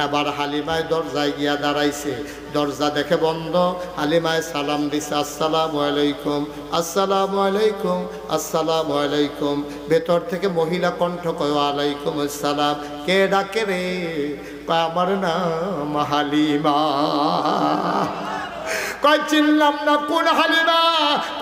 এবার হালিমায় দরজায় গিয়া দাঁড়াইছে, দরজা দেখে বন্ধ। হালিমায় সালাম দিছে, আসসালামু আলাইকুম, আসসালামু আলাইকুম, আসসালামু আলাইকুম। ভেতর থেকে মহিলা কণ্ঠ কয়, ওয়ালাইকুম আসসালাম। কে ডাকে রে? আমার নাম হালিমা। কয় চিনলাম না, কোন হালিমা?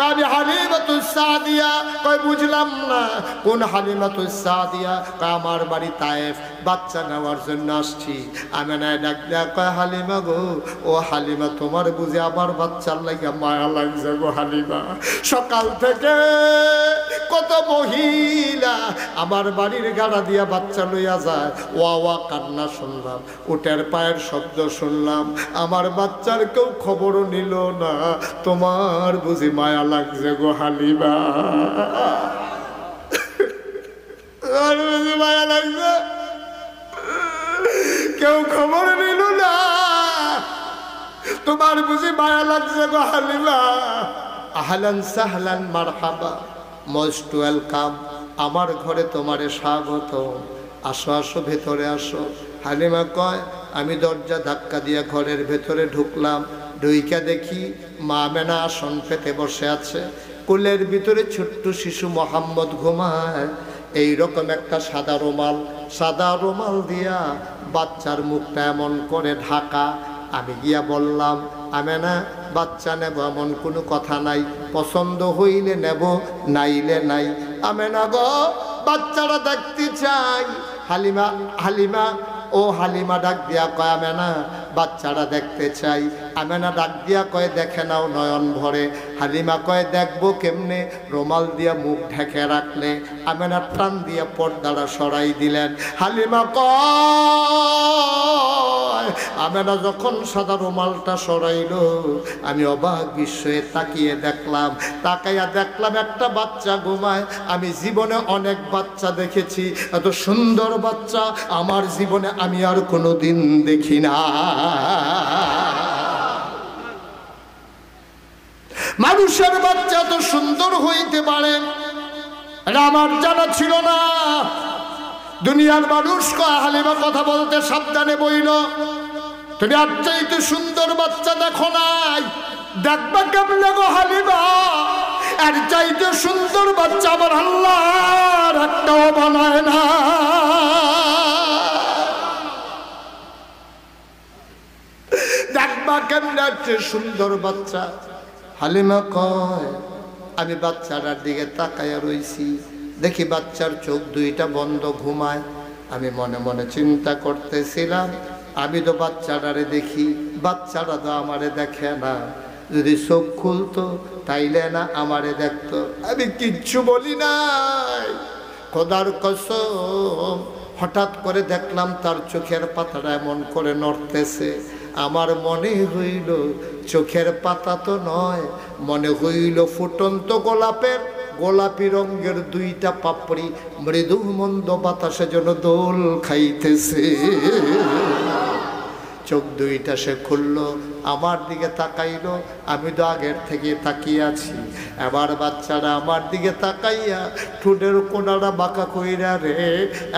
আমি হালিমাতুস সাদিয়া। কয় বুঝলাম না, কোন হালিমাতুস সাদিয়া? আমার বাড়ি তায়েফ, বাচ্চা নেওয়ার জন্য আসছি। আমেনায় ডাক দেয়া কয়, হালিমা গো, ও হালিমা, তোমার বুঝি আমার বাচ্চার লাগিয়া মায়া লাগছে গো হালিমা। সকাল থেকে কত মহিলা আমার বাড়ির গাড়া দিয়া বাচ্চা লইয়া যায়, ওয়া ওয়া কান্না শুনলাম, উটের পায়ের শব্দ শুনলাম, আমার বাচ্চার কেউ খবরও নিল না। তোমার বুঝি মায়া লাগছে গো হালিমা? তোমার বুঝি মায়া লাগছে? কেউ খবর নিল না, তোমার বুঝি মায়া লাগছে গো হালিমা? আহলান সাহলান মারহাবা, মোস্ট ওয়েলকাম, আমার ঘরে তোমারে স্বাগত, আসো আসো ভেতরে আসো। হালিমা কয়, আমি দরজা ধাক্কা দিয়ে ঘরের ভেতরে ঢুকলাম, ঢুইকা দেখি মা আমেনা আসন পেতে বসে আছে, কোলের ভিতরে ছোট্ট শিশু মোহাম্মদ ঘুমায়। এইরকম একটা সাদা রুমাল দিয়া বাচ্চার মুখটা এমন করে ঢাকা। আমি গিয়া বললাম, আমেনা, বাচ্চা নেব এমন কোনো কথা নাই, পছন্দ হইলে নেব, নাইলে নাই। আমেনা গো, বাচ্চারা দেখতে চাই। হালিমা ও হালিমা ডাক দিয়া কয়, আমেনা, বাচ্চারা দেখতে চাই। আমেনা ডাক দিয়া কয়, দেখে নাও নয়ন ভরে। হালিমা কয়, দেখবো কেমনে? রুমাল দিয়া মুখ ঢেকে রাখলে। আমেনা টান দিয়া পর্দাটা সরাই দিলেন। হালিমা কয়, আমেনা যখন সাদা রুমালটা সরাইল, আমি অবাক বিস্ময়ে তাকাইয়া দেখলাম একটা বাচ্চা ঘুমায়। আমি জীবনে অনেক বাচ্চা দেখেছি, এত সুন্দর বাচ্চা আমার জীবনে আমি আর কোনোদিন দেখি না। মানুষের বাচ্চা এত সুন্দর হইতে পারে, এটা আমার জানা ছিল না। দুনিয়ার মানুষ কয়, হালিমা কথা বলতে সাবধানে বইল, তুমি আর চাইতে সুন্দর বাচ্চা দেখো নাই, দেখবা কেমনে গো হালিমা? আর চাইতে সুন্দর বাচ্চা আমার আল্লাহর একটাও বানায় না। দেখবা কেমনে আছে সুন্দর বাচ্চা। হালিমা কয়, আমি বাচ্চাটার দিকে তাকাইয়া রইছি, দেখি বাচ্চার চোখ দুইটা বন্ধ, ঘুমায়। আমি মনে মনে চিন্তা করতেছিলাম, আমি তো বাচ্চাটারে দেখি, বাচ্চাটা তো আমারে দেখে না, যদি চোখ খুলতো তাইলে না আমারে দেখতো। আমি কিচ্ছু বলি নাই, খোদার কসম। হঠাৎ করে দেখলাম তার চোখের পাতাটা এমন করে নড়তেছে। আমার মনে হইল চোখের পাতা তো নয়, মনে হইল ফুটন্ত গোলাপি রঙের দুইটা পাপড়ি মৃদু মন্দ বাতাসে যেন দোল খাইতেছে। চোখ দুইটা সে খুললো, আমার দিকে তাকাইলো। আমি তো আগের থেকে তাকিয়ে আছি। এবার বাচ্চারা আমার দিকে তাকাইয়া ঠোঁটের কোনাটা বাঁকা কইরা রে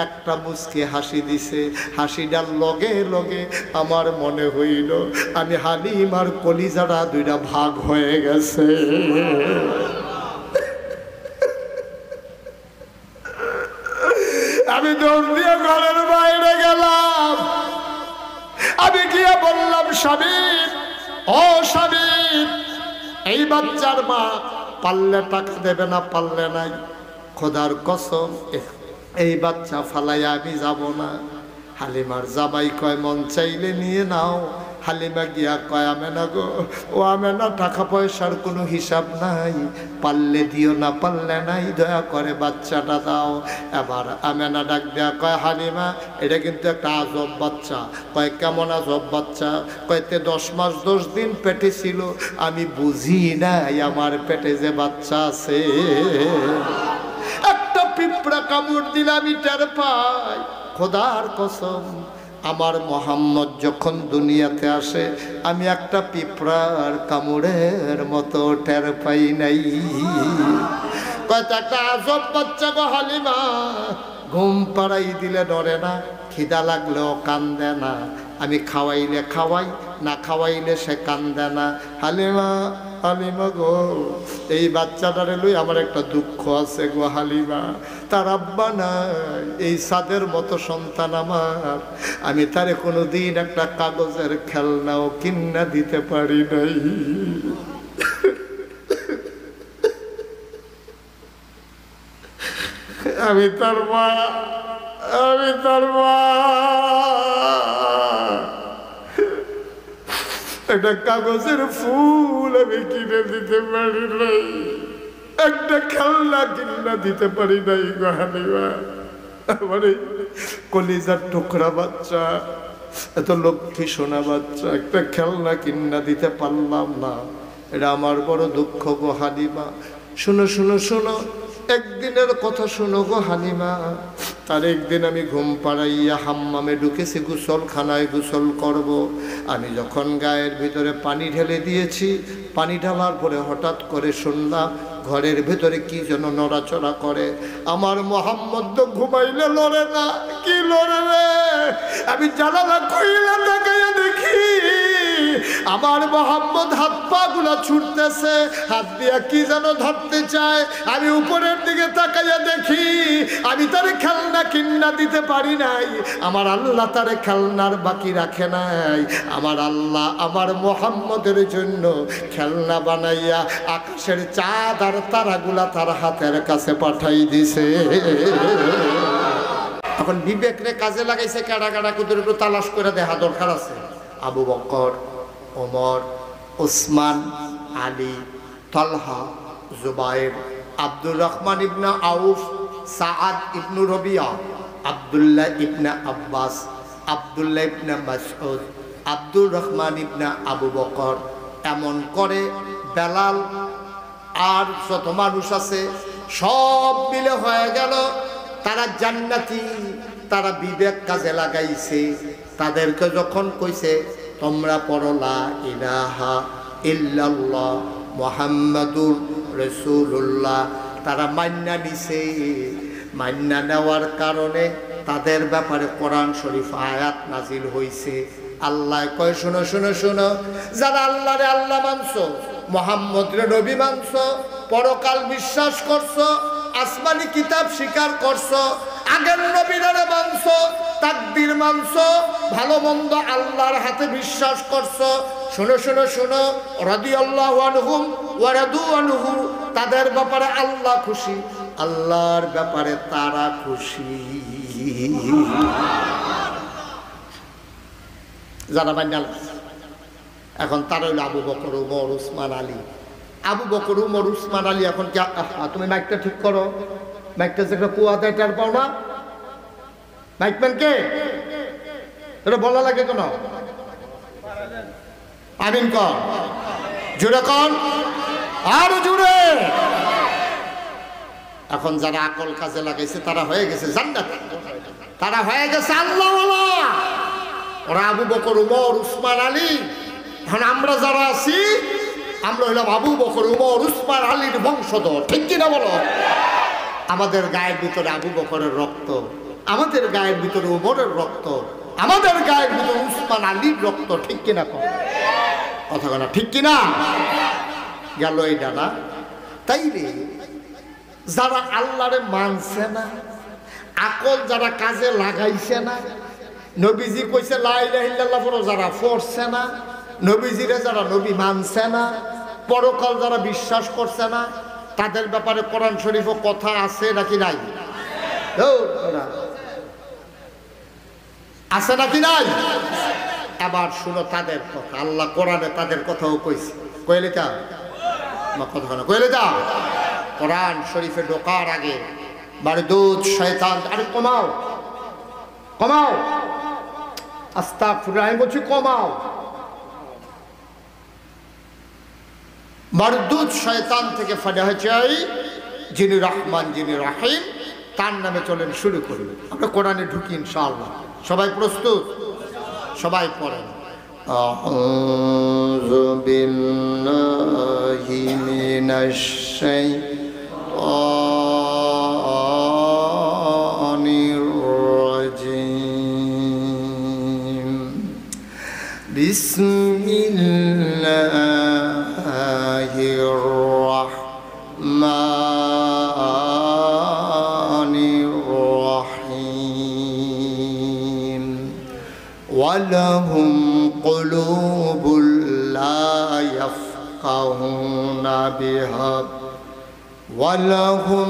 একটা মুচকি হাসি দিছে। হাসিটার লগে লগে আমার মনে হইল আমি হালিমার কলিজাটা দুইটা ভাগ হয়ে গেছে। আমি দৌড় দিয়ে ঘরের বাইরে গেলাম। আমি গিয়ে বললাম, স্বামী, ও স্বামী, এই বাচ্চার মা পারলে টাকা দেবে না, পারলে নাই। খোদার কসম, এই বাচ্চা ফালাইয়া আমি যাব না। হালিমার জামাই কয়, মন চাইলে নিয়ে নাও। হালিমা গিয়া কয়, আমেনা গো, ও আমেনা, টাকা পয়সার কোনো হিসাব নাই, পারলে দিও, না পারলে নাই, দয়া করে বাচ্চাটা দাও। এবার আমেনা ডাক দেয়া কয়, হালিমা, এটা কিন্তু একটা আজব বাচ্চা। কয়, কেমন আজব বাচ্চা? কয়তে 10 মাস 10 দিন পেটে ছিল, আমি বুঝি নাই আমার পেটে যে বাচ্চা আছে। একটা পিঁপড়া কামড় দিলে আমি টের পাই। খোদার কসম, আমার মোহাম্মদ যখন দুনিয়াতে আসে আমি একটা পিঁপড়ার কামড়ের মতো টের পাই নাই। কয়টা আজব বাচ্চা গো হালিমা, ঘুম পাড়াই দিলে ডরে না, খিদা লাগলেও কান্দে না, আমি খাওয়াইলে খাওয়াই, না খাওয়াইলে সে কান্দে না। হালিমা, হালিমা গো, এই বাচ্চাটারে লই আমার একটা দুঃখ আছে গো হালিমা, তার আব্বা নাই, এই সাদের মতো সন্তান আমার, আমি তারে কোনোদিন একটা কাগজের খেলনাও কিনা দিতে পারি নাই। আমি তার মা, আমি তার মা, একটা কাগজের ফুল আমি কিনে দিতে পারি নাই, একটা খেলনা কিনা দিতে পারি নাই গো হালিমা। আমার এই কলিজার টুকরা বাচ্চা, এত লক্ষ্মী সোনা বাচ্চা, একটা খেলনা কিনা দিতে পারলাম না, এটা আমার বড় দুঃখ গো হালিমা। শুনো শুনো শুনো, একদিনের কথা শুনো গো হালিমা। তার একদিন আমি ঘুম পাড়াইয়া হাম্মামে ঢুকেছি, গোসলখানায় গোসল করব। আমি যখন গায়ের ভিতরে পানি ঢেলে দিয়েছি, পানি ঢালার পরে হঠাৎ করে শুনলাম ঘরের ভেতরে কি যেন নড়াচড়া করে। আমার মোহাম্মদ তো ঘুমাইলে লড়ে না, কি লড়ে রে? আমি জানালা খুইলা তাকাইয়া দেখি আমার মোহাম্মদ হাত পা গুলা ছুটতেছে, হাত দিয়া কি যেন ধরতে চায়। আমি উপরের দিকে তাকাইয়া দেখি আমি তারে খেলনা কিনা দিতে পারি নাই। আমার আল্লাহ তারে খেলনার বাকি রাখে নাই। আমার আল্লাহ আমার মোহাম্মদের জন্য খেলনা বানাইয়া আকাশের চাঁদ আর তারাগুলা তার হাতের কাছে পাঠাই দিছে। এখন বিবেক রে কাজে লাগাইছে, কাটা কাটা কুতুর একটু তালাশ করে দেখা দরকার আছে। আবু বকর, ওমর, ওসমান, আলী, তালহা, জুবায়ের, আব্দুর রহমান ইবনে আউফ, সাআদ ইবনে রবিয়া, আব্দুল্লাহ ইবনে আব্বাস, আব্দুল্লাহ ইবনে মাসউদ, আব্দুর রহমান ইবনে আবু বকর, এমন করে বেলাল আর যত মানুষ আছে সব মিলে হয়ে গেল তারা জান্নাতি। তারা বিবেক কাজে লাগাইছে। তাদেরকে যখন কইছে তোমরা পড়ো লা ইলাহা ইল্লাল্লাহ মুহাম্মাদুর রাসূলুল্লাহ, তারা মান্না নিছে। মান্না নেওয়ার কারণে তাদের ব্যাপারে কোরআন শরীফ আয়াত নাজিল হইছে। আল্লাহ কয় শোনো শোনো শোনো, যারা আল্লাহরে আল্লাহ মানছো, মুহাম্মদরে নবী মানছো, পরকাল বিশ্বাস করছো, আসমানি কিতাব স্বীকার করছো, আগের নবীরে মানছো, তাকদীর মানছো, ভালো মন্দ আল্লাহর হাতে বিশ্বাস করছো। শোনো শোনো শোনো, রাদিয়াল্লাহু আনহুম ওয়া রাদু আনহু, তাদের ব্যাপারে আল্লাহ খুশি, আল্লাহর ব্যাপারে তারা খুশি। যারা বান্যাল এখন তারা হইল আবু বকর, উমর, উসমান, আলী। আবু বকর, উমর, উসমান, আলী। এখন কি তুমি মাইকটা ঠিক করো, মাইকটা যে একটা কুয়া দেয় টার পাও না, মাইকম্যান কে এটা বলা লাগে কেন? আমিন কর, জুড়ে কর, আরো জুড়ে। এখন যারা আকল কাজে লাগাইছে তারা হয়ে গেছে জান্নাত, তারা হয়ে গেছে আল্লাহওয়ালা। ওরা আবু বকর, উমর, উসমান, আলী। এখন আমরা যারা আছি আমরা হইলাম আবু বকর, উমর, উসমান, আলীর বংশধর, ঠিক কিনা বলো? আমাদের গায়ের ভিতরে আবু বকরের রক্ত, আমাদের গায়ের ভিতরে উমরের রক্ত, আমাদের গায়ের ভিতরে উসমান, আলীর রক্ত, ঠিক কিনা কথা বলা, ঠিক কিনা? গেল এইটা না? তাইলে যারা আল্লাহরে মানছে না, আকল যারা কাজে লাগাইছে না, নবীজি কইছে লা ইলাহা ইল্লাল্লাহ পড়ো যারা পড়ছে না, নবীজিরে যারা নবী মানছে না, পরকাল যারা বিশ্বাস করছে না, তাদের ব্যাপারে কোরআন শরীফও কথা আছে নাকি নাই? আছে নাকি নাই? এবার শুনো তাদের কথা। আল্লাহ কোরআনে তাদের কথাও কইছে। কইলে তা কথা না, কইলে তা কোরআন শরীফে ঢোকার আগে মারদুদ শয়তান, আরে কমাও কমাও, আস্তাগফিরুল্লাহ বলছি কমাও। মারদুদ শয়তান থেকে ফায়দা চাই, যিনি রহমান যিনি রাহিম, তার নামে চলেন শুরু করুন। আমরা কোরআনে ঢুকি ইনশাআল্লাহ। সবাই প্রস্তুত? সবাই পড়েন। আউযু বিল্লাহি মিনাশ শাইতানির রাজিম। বিসমিল্লাহির রহমানির রহিম ওয়ালাহুম কুলুবুল লা ইয়াফকাহুনা বিহা ওয়ালাহুম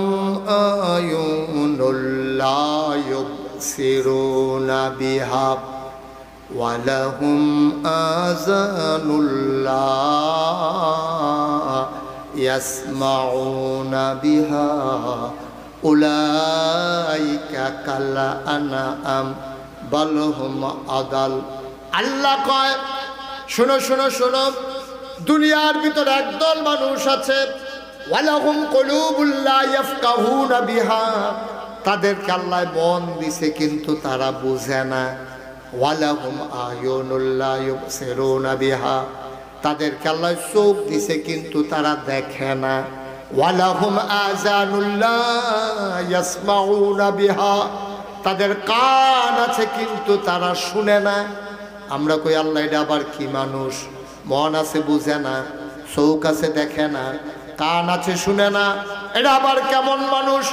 আয়ুনুল লা ইউবসিরুনা বিহা ওয়ালাহুম আযানুল লা ইয়াসমাউনা বিহা উলাইকা কাল আনআম বাল হুম আদাল। আল্লাহ কয়, শোনো শোনো শোনো, দুনিয়ার ভিতরে একদল মানুষ আছে, ওয়ালাহুম কুলুবুল লা ইয়াফকাহুনা বিহা, তাদেরকে আল্লাহ মন দিছে কিন্তু তারা বুঝে না। ওয়ালাহুম আয়ুনুল লা ইউবসিরুনা বিহা, তাদেরকে আল্লাহ চোখ দিছে কিন্তু তারা দেখে না। ওয়ালাহুম আযানুল লা ইয়াসমাউনা বিহা, তাদের কান আছে কিন্তু তারা শুনে না। আমরা কই আল্লাহ এটা আবার কি মানুষ? মন আছে বুঝে না, চোখ আছে দেখে না, কান আছে শুনে না, এটা আবার কেমন মানুষ?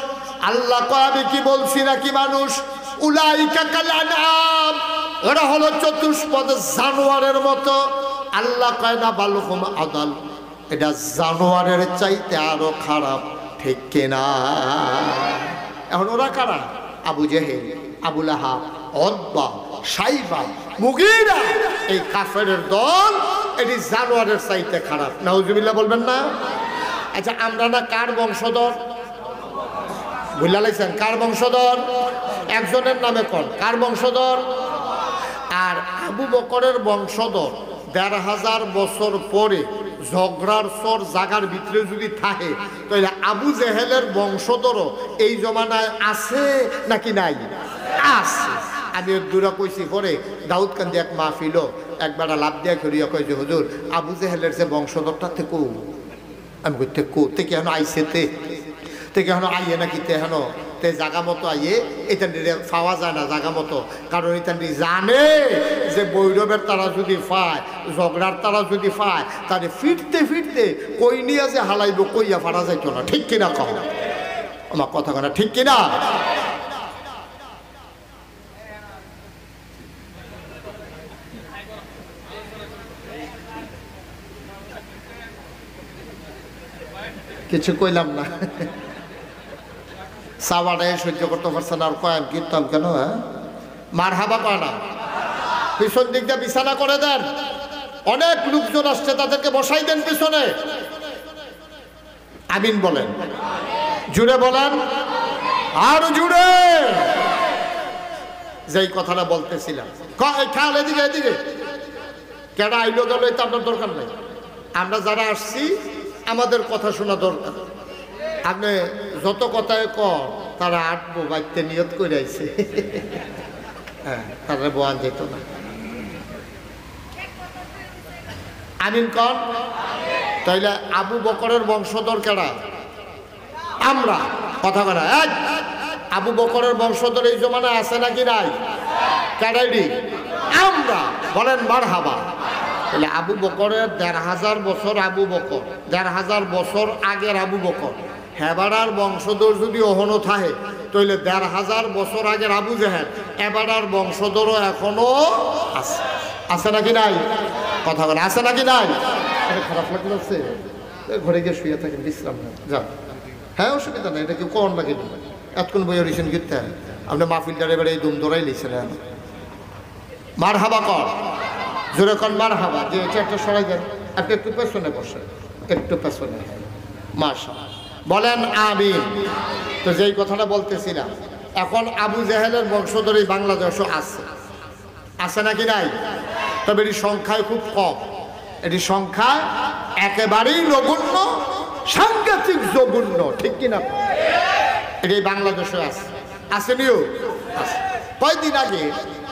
আল্লাহ কয়, আমি কি বলছি নাকি মানুষ? উলাইকা কাল আনআম, ওরা হলো চতুষ্পদ জানোয়ারের মতো। আল্লাহ কয় না, বাল হুম আদাল, এটা জানোয়ারের চাইতে আরো খারাপ, ঠিক কিনা? এখন ওরা কারা? আবু জেহেল, আবু লাহাব, উতবা, শাইবা, মুগীরা, এই কাফেরের দল, এটি জানোয়ারের চাইতে খারাপ। নাউজুবিল্লাহ বলবেন না? আচ্ছা, আমরা না কার বংশধর? বুঝলা লাইছেন? কার বংশধর? একজনের নামে কর, কার বংশধর? আর আবু বকরের বংশধর ১৫০০ বছর পরে ঝগড়ার সর জাগার ভিতরে যদি থাকে, তাহলে আবু জেহেলের বংশধরও এই জমানায় আছে নাকি নাই? আছে। আমি দূরা কইছি পরে দাউদ কান্দি এক মাহফিল একবার লাভ দিয়া করিয়া কয়েছে, হুজুর আবু জেহেলের যে বংশধরটা থেকে, আমি কইতে তে কেন আইসে তে কেন আইয়ে নাকি তেহেন তে জাগা মতো আইয়ে এখান পাওয়া যায় না জাগা মতো, কারণ এখান জানে যে বৈরবের তারা যদি পায়, ঝগড়ার তারা যদি পায়, তাহলে ফিরতে ফিরতে কই নিয়ে যে হালাইব, কইয়া ফাড়া যাইত না। ঠিক কিনা কম? আমার কথা কথা ঠিক কিনা? কিছু কইলাম না, সাবাটাই সহ্য করতে পারছে না, আর কয়েক কীর্তন কেন? হ্যাঁ, মার হাবা কয় না, পিছন দিক দিয়ে বিছানা করে দেন। অনেক লোকজন আসছে, তাদেরকে বসাই দেন পিছনে। আমিন বলেন, জুড়ে বলেন, আর জুড়ে। যেই কথাটা বলতেছিলাম, খেয়াল এদিকে এদিকে, কেডা আইলো গেল এটা আপনার দরকার নেই। আমরা যারা আসছি আমাদের কথা শোনা দরকার। আপনি যত কথায় কর, তারা আটবো বাইতে নিয়ত করে আইছে, হ্যাঁ, তারা বোয়ান যেত না। আমিন কন। তাইলে আবু বকরের বংশধর কেডা? আমরা। কথা বলা, আবু বকরের বংশধর এই জমানায় আছে নাকি নাই? কেডাইডি? আমরা। বলেন মারহাবা। তাহলে আবু বকরের ১৫০০ বছর আবু বকর, ১৫০০ বছর আগের আবু বকর, হেবাড়ার বংশধর যদি অহনো থাকে, তাহলে ১৫০০ বছর আগের আবু জেহেল এবারার বংশধরও এখনো আছে। আছে নাকি নাই? কথা বলে, আছে নাকি নাই? খারাপ লাগছে, ঘরে গিয়ে শুয়ে থাকেন, বিশ্রাম নেন, যান। হ্যাঁ, অসুবিধা নেই, এটা কেউ কন লাগে। এতক্ষণ বই রিসেন করতে আপনি মাহফিলটার এবারে এই দুম দৌড়াই লিখছিলেন। মার হাবা কর, জোরে কন মার হাবা। যে একটা সরাই দেন, আপনি একটু পেছনে বসেন, একটু পেছনে। মাশাআল্লাহ, বলেন আমিন। তো যেই কথাটা বলতেছিলাম, এখন আবু জেহেলের বংশধর এই বাংলাদেশও আছে। আছে নাকি নাই? তবে এটি সংখ্যায় খুব কম, এটি সংখ্যা একেবারেই নগণ্য, সাংঘাতিক জঘন্য, ঠিক কিনা? এটি বাংলাদেশে আছে। আসেনিও? কয়দিন আগে,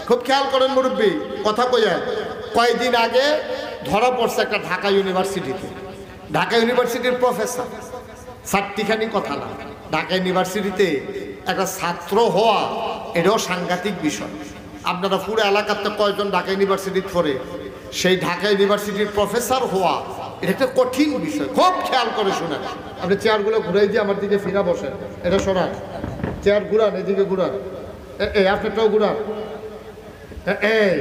খুব খেয়াল করেন মুরব্বী, কথা কইয়া, কয়েকদিন আগে ধরা পড়ছে একটা ঢাকা ইউনিভার্সিটিতে। ঢাকা ইউনিভার্সিটির প্রফেসর, চারটিখানি কথা না, ঢাকা ইউনিভার্সিটিতে একটা ছাত্র হওয়া এটাও সাংঘাতিক বিষয়। আপনারা পুরো এলাকাতে কয়জন ঢাকা ইউনিভার্সিটিতে পড়ে? সেই ঢাকা ইউনিভার্সিটির প্রফেসর হওয়া এটা একটা কঠিন বিষয়। খুব খেয়াল করে শোনেন। আপনি চেয়ারগুলো ঘুরাই দিয়ে আমার দিকে ফিরা বসেন, এটা শোনান। চেয়ার ঘুরান, এদিকে ঘুরান, এই আপনারটাও ঘুরান। এই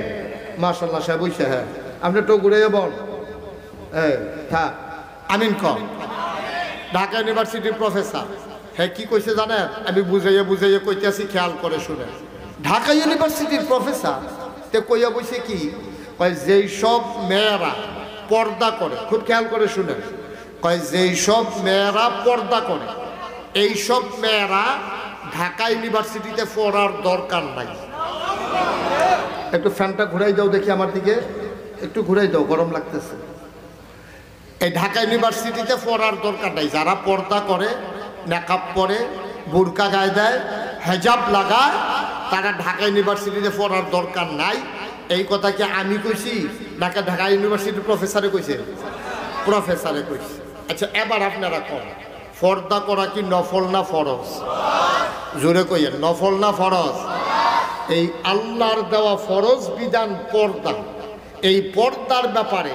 মাশাআল্লাহ সাহেব বইছে, হ্যাঁ আপনারটাও ঘুরাইয়া বল। হ্যাঁ আমিন কম। ঢাকা ইউনিভার্সিটির প্রফেসর, হ্যাঁ কি কইছে জানেন? আমি বুঝাইয়া বুঝাইয়া কইতেছি, খেয়াল করে শুনেন। ঢাকা ইউনিভার্সিটির প্রফেসর তে কইয়া বইছে কি, কয় যেই সব মেয়েরা পর্দা করে, খুব খেয়াল করে শুনেন, কয় যেই সব মেয়েরা পর্দা করে এই সব মেয়েরা ঢাকা ইউনিভার্সিটিতে পড়ার দরকার নাই। একটু ফ্যানটা ঘুরাই দাও দেখি আমার দিকে, একটু ঘুরাই দাও, গরম লাগতেছে। এই ঢাকা ইউনিভার্সিটিতে পড়ার দরকার নাই। যারা পর্দা করে, মেকআপ পরে, বোরকা গায়ে দেয়, হেজাব লাগায়, তারা ঢাকা ইউনিভার্সিটিতে পড়ার দরকার নাই। এই কথা কি আমি কইছি নাকি ঢাকা ইউনিভার্সিটির প্রফেসরে কইছে? প্রফেসরে কইছে। আচ্ছা এবার আপনারা কোন পর্দা করা কি নফল না ফরজ? জোরে কইয়েন, নফল না ফরজ? এই আল্লাহর দেওয়া ফরজ বিধান পর্দা, এই পর্দার ব্যাপারে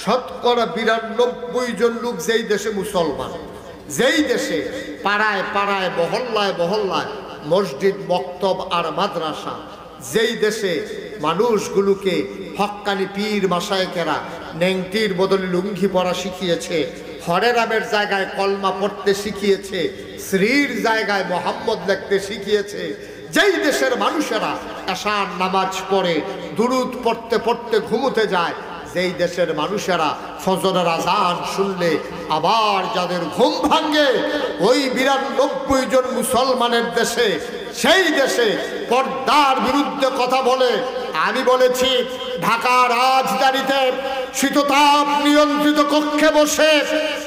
শতকরা ৯২ জন লোক যেই দেশে মুসলমান, যেই দেশে পাড়ায় পাড়ায় মহল্লায় মহল্লায় মসজিদ, মক্তব আর মাদ্রাসা, যেই দেশে মানুষগুলোকে হক্কানি পীর মাশায়েখেরা নেংটির বদলে লুঙ্গি পরা শিখিয়েছে, হরে রামের জায়গায় কলমা পড়তে শিখিয়েছে, শ্রীর জায়গায় মোহাম্মদ লিখতে শিখিয়েছে, যেই দেশের মানুষেরা এশার নামাজ পড়ে দুরুদ পড়তে পড়তে ঘুমোতে যায়, যেই দেশের মানুষেরা ফজরের আজান শুনলে আবার যাদের ঘুম ভাঙে, ওই ৯২ জন মুসলমানের দেশে, সেই দেশে পর্দার বিরুদ্ধে কথা বলে। আমি বলেছি ঢাকার রাজধানীতে শীততাপ নিয়ন্ত্রিত কক্ষে বসে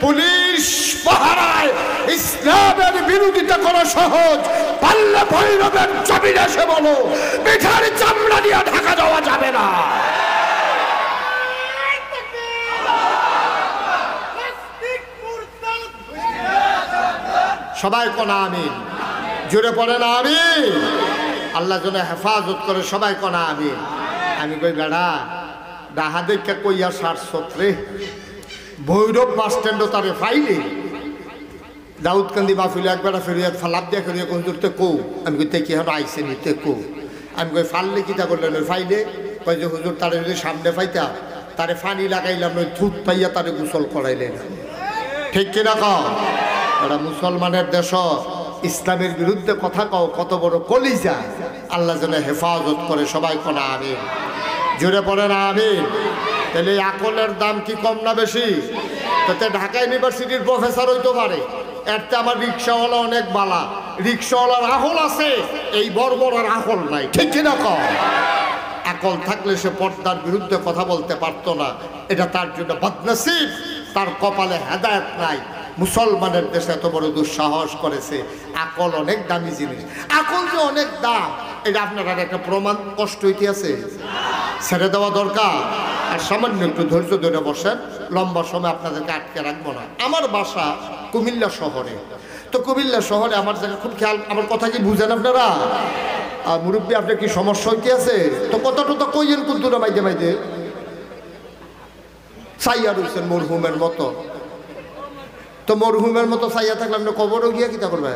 পুলিশ পাহারায় ইসলামের বিরোধিতা করা সহজ, পাল্লা ভৈরবের জমিনে এসে বলো পিঠার চামড়া দিয়ে ঢাকা যাওয়া যাবে না। সবাই কোনা আমিন, জোরে পড়ে না আমিন। আল্লাহ যেন হেফাজত করে, সবাই কোনা আমিন। আমি কই বেড়া ডাহা দেখে কইয়া ৬০ ভৈরব বাস স্ট্যান্ডও তারে ফাইলে দাউদকান্দি মাহফিলে একবার ফেরিয়াত ফালাপ দিয়া করিয়া হুজুরতে কৌ। আমি কই কি হলো আইসে নিতে কৌ। আমি কই ফাললে কিতা করলেন ওই ফাইলে? কই যে হুজুর তারে যদি সামনে পাইতা তারে ফানি লাগাইলাম, ওই থুত পাইয়া তারে গোসল করাইলেন। ঠিক কিনা কও? ওরা মুসলমানের দেশ, ইসলামের বিরুদ্ধে কথা কও, কত বড় কলিজা। আল্লাহ যেন হেফাজত করে, সবাই কোনা আমিন, জোরে পড়ে না আমিন। তাহলে আকলের দাম কি কম না বেশি? তাতে ঢাকা ইউনিভার্সিটির প্রফেসর হইতে পারে, এরতে আমার রিক্সাওয়ালা অনেক বালা, রিক্সাওয়ালার আকল আছে, এই বর্বরের আকল নাই। ঠিক কিনা কও? আকল থাকলে সে পর্দার বিরুদ্ধে কথা বলতে পারতো না। এটা তার জন্য বদনসিব, তার কপালে হেদায়েত নাই। মুসলমানের দেশে এত বড় দুঃসাহস করেছে। আকল অনেক দামি জিনিস, আকল যে অনেক দাম, এটা আপনার একটা প্রমাণ কষ্ট হইতে আছে, ছেড়ে দেওয়া দরকার। আর সামান্য একটু ধৈর্য ধরে বসেন, লম্বা সময় আপনাদেরকে আটকে রাখবো না। আমার বাসা কুমিল্লা শহরে, তো কুমিল্লা শহরে আমার জায়গা খুব খেয়াল, আমার কথা কি বুঝেন আপনারা? আর মুরব্বী আপনার কি সমস্যা হইতে আছে? তো কথাটা তো কইয়েন কুদ্দুরা মাইদে মাইদে চাইয়া রয়েছেন মরহুমের মতো। তো মরহুমের মতো চাইয়া থাকলে আপনি কবরও গিয়া কিতা করবে?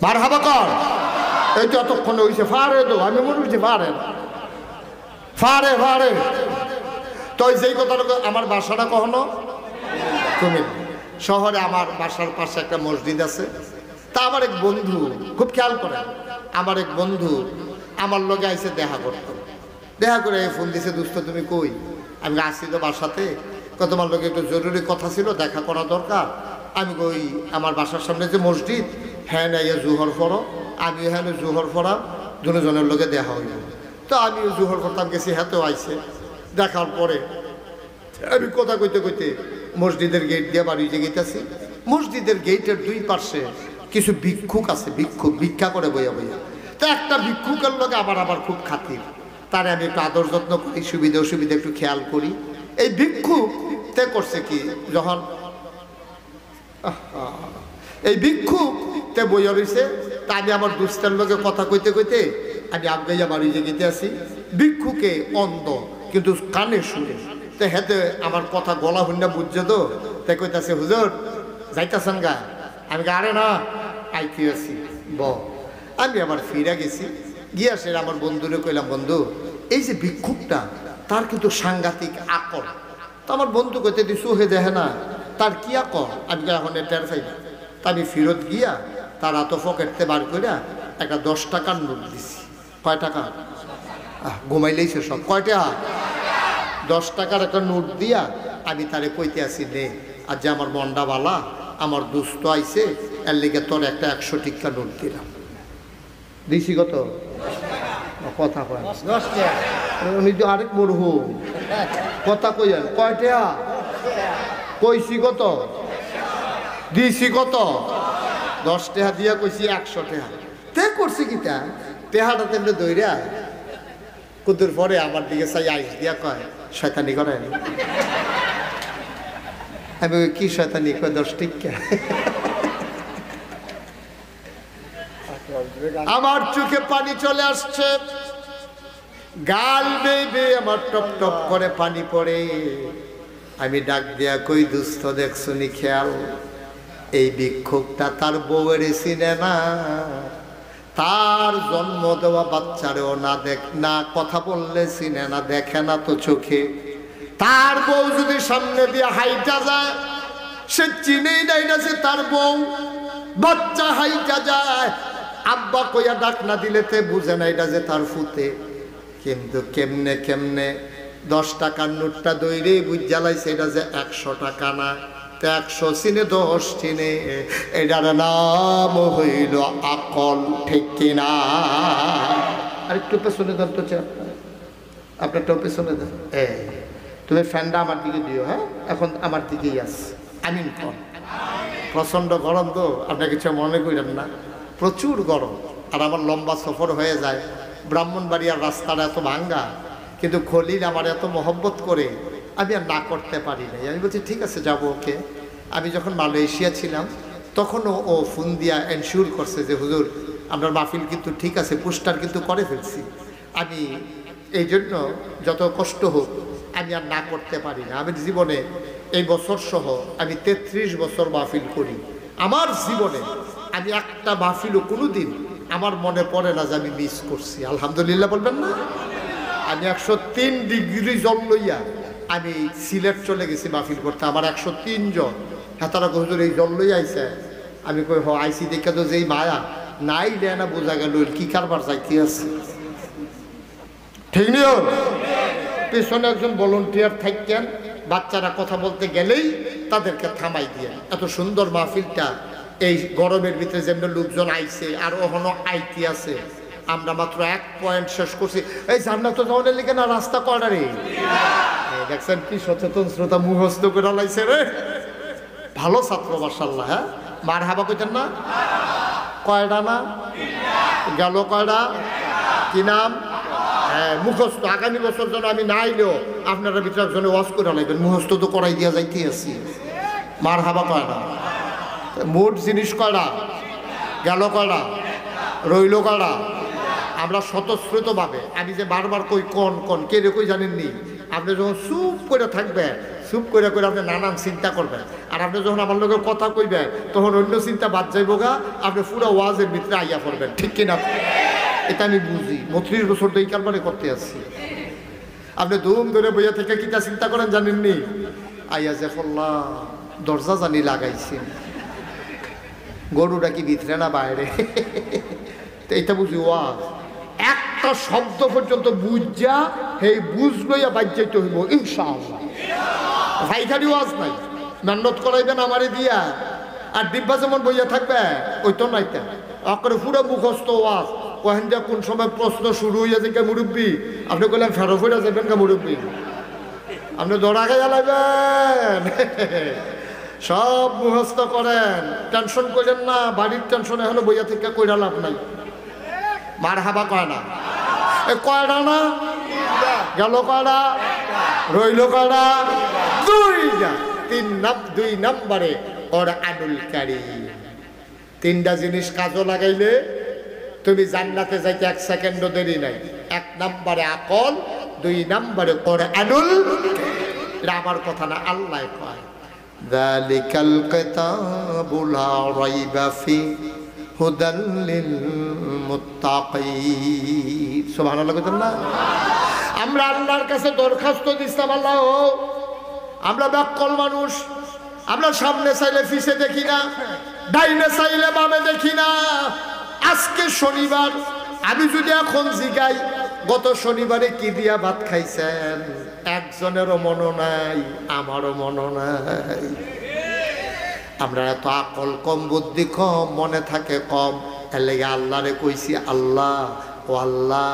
মার হাবা কর। এই তো এতক্ষণে হয়েছে ফারে তো, আমি মনে করছি ফারে ফারে ফারে। তো যেই কথাটা, আমার বাসাটা কখনো কুমিল্লা শহরে, আমার বাসার পাশে একটা মসজিদ আছে। তা আমার এক বন্ধু, খুব খেয়াল করে, আমার এক বন্ধু আমার লগে আইসে দেখা করতো। দেখা করে ফোন দিছে, দোস্ত তুমি কই? আমি আসছি তো বাসাতে, তোমার লোকে একটু জরুরি কথা ছিল, দেখা করা দরকার। আমি কই আমার বাসার সামনে যে মসজিদ, হ্যাঁ না ইয়ে জুহর পড়ো। আমি হ্যাঁ জুহর পড়াম, দুজনের লোকে দেখা হইল। তো আমি জুহর পড়তাম গেছি, হাতেও আইসে। দেখার পরে আমি কথা কইতে কইতে মসজিদের গেট দিয়ে বাড়ি যে গেতেছি। মসজিদের গেটের দুই পাশে কিছু ভিক্ষুক আছে, ভিক্ষুক ভিক্ষা করে বইয়া বইয়া। তো একটা ভিক্ষুকের লোকে আবার খুব খাতির, তারে আমি একটু আদর যত্ন করি, সুবিধা অসুবিধা একটু খেয়াল করি। এই ভিক্ষুক তে করছে কি, যখন এই ভিক্ষুক তে বইয়া রয়েছে, তা আমি আমার দুস্তের লোকে কথা কইতে কইতে আমি আগাইয়া বাড়ি যে গেতে আসি। ভিক্ষুকে অন্ধ, কিন্তু কানে শুনে। তো হেতে আমার কথা গলা হইনা বুঝছে তো, তাই কইতাছে হুজুর যাইতাছেন গা? আমি আরে না আইতে আছি আমি আবার ফিরে গেছি। গিয়া সে আমার বন্ধুরে কইলাম, বন্ধু এই যে ভিক্ষুকটা তার কিন্তু সাংঘাতিক আকল। তো আমার বন্ধু কইতে দিছু হে দেখে না তার কি আকল, আমি এখন টের পাই না। তা আমি ফিরত গিয়া তার হাত পকেটতে বার কইরা একটা 10 টাকার নোট দিছি। কয় টাকা? ঘুমাইলেইছে সব। কয়টা? 10 টাকার একটা নোট দিয়া আমি তারে কইতে আসি, নে আর যে আমার মন্ডা বালা, আমার দুস্থ আইছে, এর লিগে তোর একটা 100 টিক্কা নোট দিলাম। দিছি কত? কথা কয় 10 টাকা। উনি তো আরেক মরহু কথা কইলেন। কয়টা? কইছি কত? দিছি কত? 10 টাকা দিয়া কইছি 100 টাকা। তে করছি কিটা টেহাটা তেমনি দইরা কুদুর পরে আমার দিকে চাই আইস দিয়া কয়, শয়তানি করেন? আমি কি শয়তানি? কয় 10 টিক্কা। আমার চোখে পানি চলে আসছে, গাল বেয়ে আমার টপ টপ করে পানি পড়ে। আমি ডাক দিয়া কই, দুস্থ দেখছুনি খেয়াল, এই ভিক্ষুকটা তার বউয়ের চিনে না, তার জন্ম দেওয়া বাচ্চারেও না না কথা বললে চিনে না, দেখে না তো চোখে। তার বউ যদি সামনে দিয়ে হাইটা যায় সে চিনেই নাই না যে তার বউ। বাচ্চা হাইটা যায়, আব্বা কইয়া ডাক না দিলে তে বুঝে না এটা যে তার ফুতে। কিন্তু কেমনে কেমনে 10 টাকার নোটটা দইরে বুঝ জ্বালাইছে এটা যে 100 টাকা না। 100 চিনে 10 চিনে, এটার নাম হইল আকল, ঠিক কিনা? আরেকটু পেছনে দেন তো, আপনারটাও পেছনে দেন। তুমি ফ্যানটা আমার দিকে দিও। হ্যাঁ, এখন আমার দিকেই আছে। আমিন কর। প্রচণ্ড গরম তো, আপনার কিছু মনে করেন না, প্রচুর গরম। আর আমার লম্বা সফর হয়ে যায়। ব্রাহ্মণবাড়িয়ার রাস্তাটা এত ভাঙ্গা, কিন্তু খলিল আমার এত মহব্বত করে আমি আর না করতে পারি নাই। আমি বলছি ঠিক আছে যাবো। ওকে। আমি যখন মালয়েশিয়া ছিলাম তখনও ও ফোন দিয়া এনশিওর করছে যে হুজুর আপনার মাহফিল কিন্তু ঠিক আছে, পোস্টার কিন্তু করে ফেলছি। আমি এই জন্য যত কষ্ট হোক আমি আর না করতে পারি না। আমি জীবনে এই বছর সহ আমি 33 বছর মাহফিল করি। আমার জীবনে আমি একটা মাহফিলও কোনো দিন আমার মনে পড়ে না যে আমি মিস করছি। আলহামদুলিল্লাহ বলবেন না? আমি 103 ডিগ্রি জল লইয়া আমি সিলেট চলে গেছি মাহফিল করতে। আমার 103 জন হেতারা হুজুর এই জল লইয়া আইসে। আমি কই হ আইসি দেখে তো যেই মায়া নাই দেয় না, বোঝা গেল কি কারবার চাইতে আছে। ঠিক নিও। পেছনে একজন ভলান্টিয়ার থাকেন, বাচ্চারা কথা বলতে গেলেই তাদেরকে থামাই দিয়ে। এত সুন্দর মাহফিলটা এই গরমের ভিতরে যেমন লোকজন আইছে আর ওখানে আইতি আছে। আমরা মাত্র 1 পয়েন্ট শেষ করছি। এই জান্নাত যাওয়ার লিখে না রাস্তা কয়টারে? দেখছেন কি সচেতন শ্রোতা মুখস্থ করে লাইছে রে। ভালো ছাত্র মাশাআল্লাহ। হ্যাঁ, মারহাবা কইতেন না? কয়টা না গেল? কয়টা? কি নাম? হ্যাঁ, মুখস্থ। আগামী বছর যেন আমি না আইলেও আপনারা ভিতরে একজনে ওয়াজ করে লাইবেন, মুখস্থ তো করাই দিয়া যাইতে আছি। মারহাবা কয়টা? মোট জিনিস কয়টা গেল? কয়টা রইল? কয়টা? আমরা স্বতঃস্ফূর্তভাবে, আমি যে বারবার কই কোন কোন কে রে কই জানেননি, আপনি যখন চুপ করে থাকবেন, চুপ করে করে আপনি নানান চিন্তা করবেন। আর আপনি যখন আমার লোকের কথা কইবেন তখন অন্য চিন্তা বাদ যাইব গা, আপনি পুরো ওয়াজের ভিতরে আইয়া পড়বেন। ঠিক কিনা? এটা আমি বুঝি। 32 বছর তো এই কারবারে করতে আসছি। আপনি ধুম ধরে বইয়া থেকে কিটা চিন্তা করেন জানেননি? আইয়া যে ফল্লা দরজা জানি লাগাইছি, গরুটা কি ভিতরে না বাইরে? এইটা বুঝি ওয়াজ। একটা শব্দ পর্যন্ত বুঝা এই বুঝ লইয়া বাজ্যাইতে হইব ইনশাআল্লাহ। ভাইখারি ওয়াজ নাই, মেহনত করাইবেন আমারে দিয়া। আর ডিব্বা যেমন বইয়া থাকবে ওই তো নাইতে অকরে পুরো মুখস্থ ওয়াজ। কহেন যে কোন সময় প্রশ্ন শুরু হইয়া যে মুরব্বী, আপনি কইলেন ফেরো ফেরা যাবেন কে মুরব্বী? আপনি দৌড়া খাইয়া লাগবেন। সব মুখস্থ করেন, টেনশন করেন না। বাড়ির টেনশনে হলো বইয়া থেকে কইরা লাভ নাই। মারহাবা কয় না? কয়টা না গেল? কয়টা রইল? কয়টা? 2টা। 2 নম্বরে ওর আনুল কারীম। 3টা জিনিস কাজে লাগাইলে তুমি জান্নাতে যাইতে 1 সেকেন্ডও দেরি নাই। 1 নম্বরে আকল, 2 নম্বরে কোরআনুল, এটা আমার কথা না, আল্লাহ কয় যালিকাল কিতাবু লা রাইবা ফি হুদাল লিল মুত্তাকিন। সুবহানাল্লাহ কইতেন না? আমরা আল্লাহর কাছে দরখাস্ত দিছিলাম, আল্লাহ আমরা ব্যাকল মানুষ, আমরা সামনে চাইলে পিছে দেখি না, ডাইনে চাইলে বামে দেখি না। আজকে শনিবার, আমি যদি এখন জিগাই গত শনিবারে কি দিয়া ভাত খাইছেন, একজনেরও মনে নাই, আমারও মনে নাই। আমরা এত আকল কম, বুদ্ধি কম, মনে থাকে কম, এর লেগে আল্লাহরে কইছি আল্লাহ ও আল্লাহ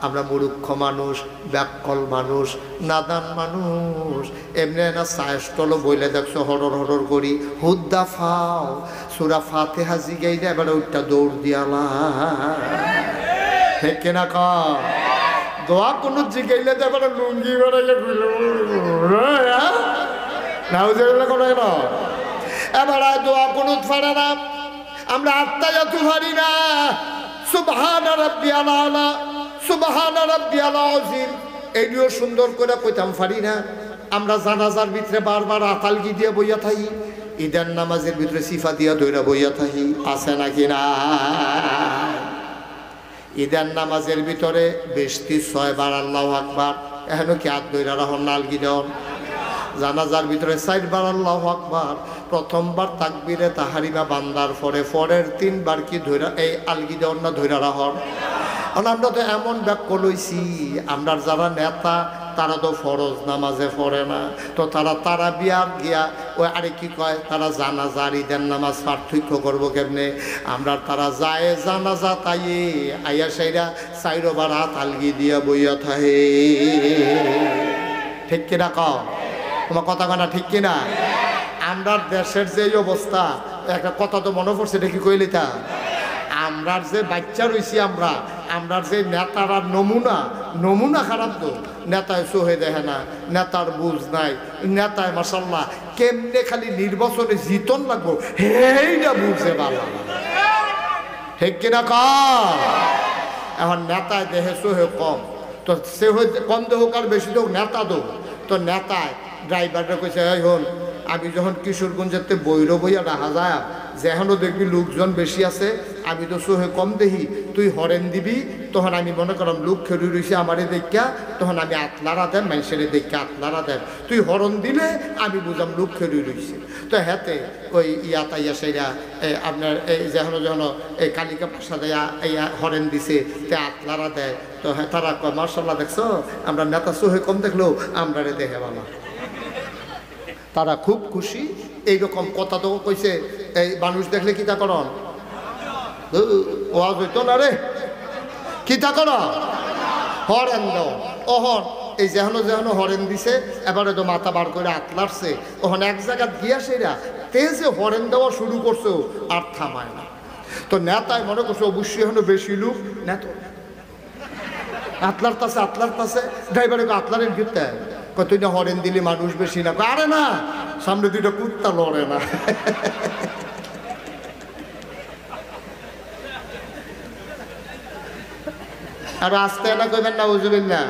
আমরা মূর্খ মানুষ, ব্যাকল মানুষ, নাদান মানুষ। এমনি না সায়স্টল বইলে দেখছো হরর হরর করি, হুদ্দা ফাও সূরা ফাতিহা জিগাই দে, এবার ওইটা দৌড় দিয়ালা ঠিক কিনা ক দোয়া কোন জিগাইলে দে, এবার লুঙ্গি বেড়াইলে ঘুরল নাও যেগুলো কোনো না, এবার দোয়া কোনো ফাড়ে না, আমরা আত্মায়াতু পারি না। সুবহানা রাব্বিয়াল আলা, সুবহানা রাব্বিয়াল আযীম, এইও সুন্দর করে কইতাম পারি না। আমরা জানাজার ভিতরে বারবার আতালগি দিয়ে বইয়া থাকি, ঈদের নামাজের ভিতরে সিফা দিয়া দইরা বইয়া থাকি, আছে নাকি না? ঈদের নামাজের ভিতরে বেশতি 6 বার আল্লাহু আকবার, এখনো কি হাত দইরা রাহন না আলগি দেন? জানাজার ভিতরে 4 বার আল্লাহু আকবার, প্রথমবার তাকবীরে তাহারিমা বান্দার পরে পরের 3 বার কি ধইরা এই আলগি দেন না ধইরা রাহন? আমরা তো এমন ব্যাখ্যা লইছি, আমরা যারা নেতা তারা তো ফরজ নামাজে পড়ে না, তো তারা বিয়া গিয়া ওই আরে কি কয়, তারা জানাজা আর ঈদের নামাজ পার্থক্য করবো কেমনে? আমরা তারা যায় জানাজা তাই আইয়া সাইরা 4 বার হাত আলগি দিয়া বইয়া থাহে, ঠিক কিনা কও? তোমার কথা কানা ঠিক কিনা? আমরা দেশের যে অবস্থা, একটা কথা তো মনে পড়ছে, এটা কি কইলি তা? আমরার যে বাচ্চা রয়েছি, আমরার যে নেতারা নমুনা খারাপ তো, নেতায় সহে দেখে না, নেতার বুঝ নাই, নেতায় মাশাল্লাহ কেমনে খালি নির্বাচনে জিতন লাগবো হেইটা বুঝে ভালো, ঠিক কিনা ক? এখন নেতায় দেহে সহে কম, তো সে কম দেহ আর বেশি দেহ নেতা দেহ, তো নেতায় ড্রাইভাররা কইছে এই হন, আমি যখন কিশোরগঞ্জের বইরো বইয়া রাখা যায়, যেখানেও দেখবি লোকজন বেশি আছে, আমি তো সোহে কম দেখি, তুই হরেন দিবি, তখন আমি মনে করলাম লোক খেড়ি রয়েছে আমারে দেখা, তখন আমি আতলারা দেন, মানুষের দেখে আতলারা দেন, তুই হরন দিলে আমি বুঝলাম লোক খেড়ি রয়েছে। তো হেতে ওই তাইয়া সেইরা আপনার এই যেন এই কালিকা পাশা দেয়া এই হরেন দিছে, তে আতলারা দেয়, তো হ্যাঁ তারা কয় মার্শাল্লাহ দেখছো, আমরা নেতা সোহে কম দেখলেও আমরা রে দেখে বাবা, তারা খুব খুশি। এইরকম কথা তো কইছে, এই মানুষ দেখলে কিতা করন, ওয়াজ হইতো না রে, কিতা কর হরেন দাও। ওহন এই যেন হরেন দিছে, এবারে তো মাথা বার করে আতলারছে, ওখানে এক জায়গায় গিয়া সেরা তেজে হরেন দেওয়া শুরু করছো, আর থামায় না। তো নেতায় মনে করছে অবশ্যই এখন বেশি লোক, নেতা আতলার তাছে ড্রাইভারে আতলারের ভিতরে তুই না হরেন দিলি মানুষ বেশি না, আরে না সামনে 2টা কুত্তা লড়ে না। আর আস্তে না কইবেন না উজুবিল্লাহ,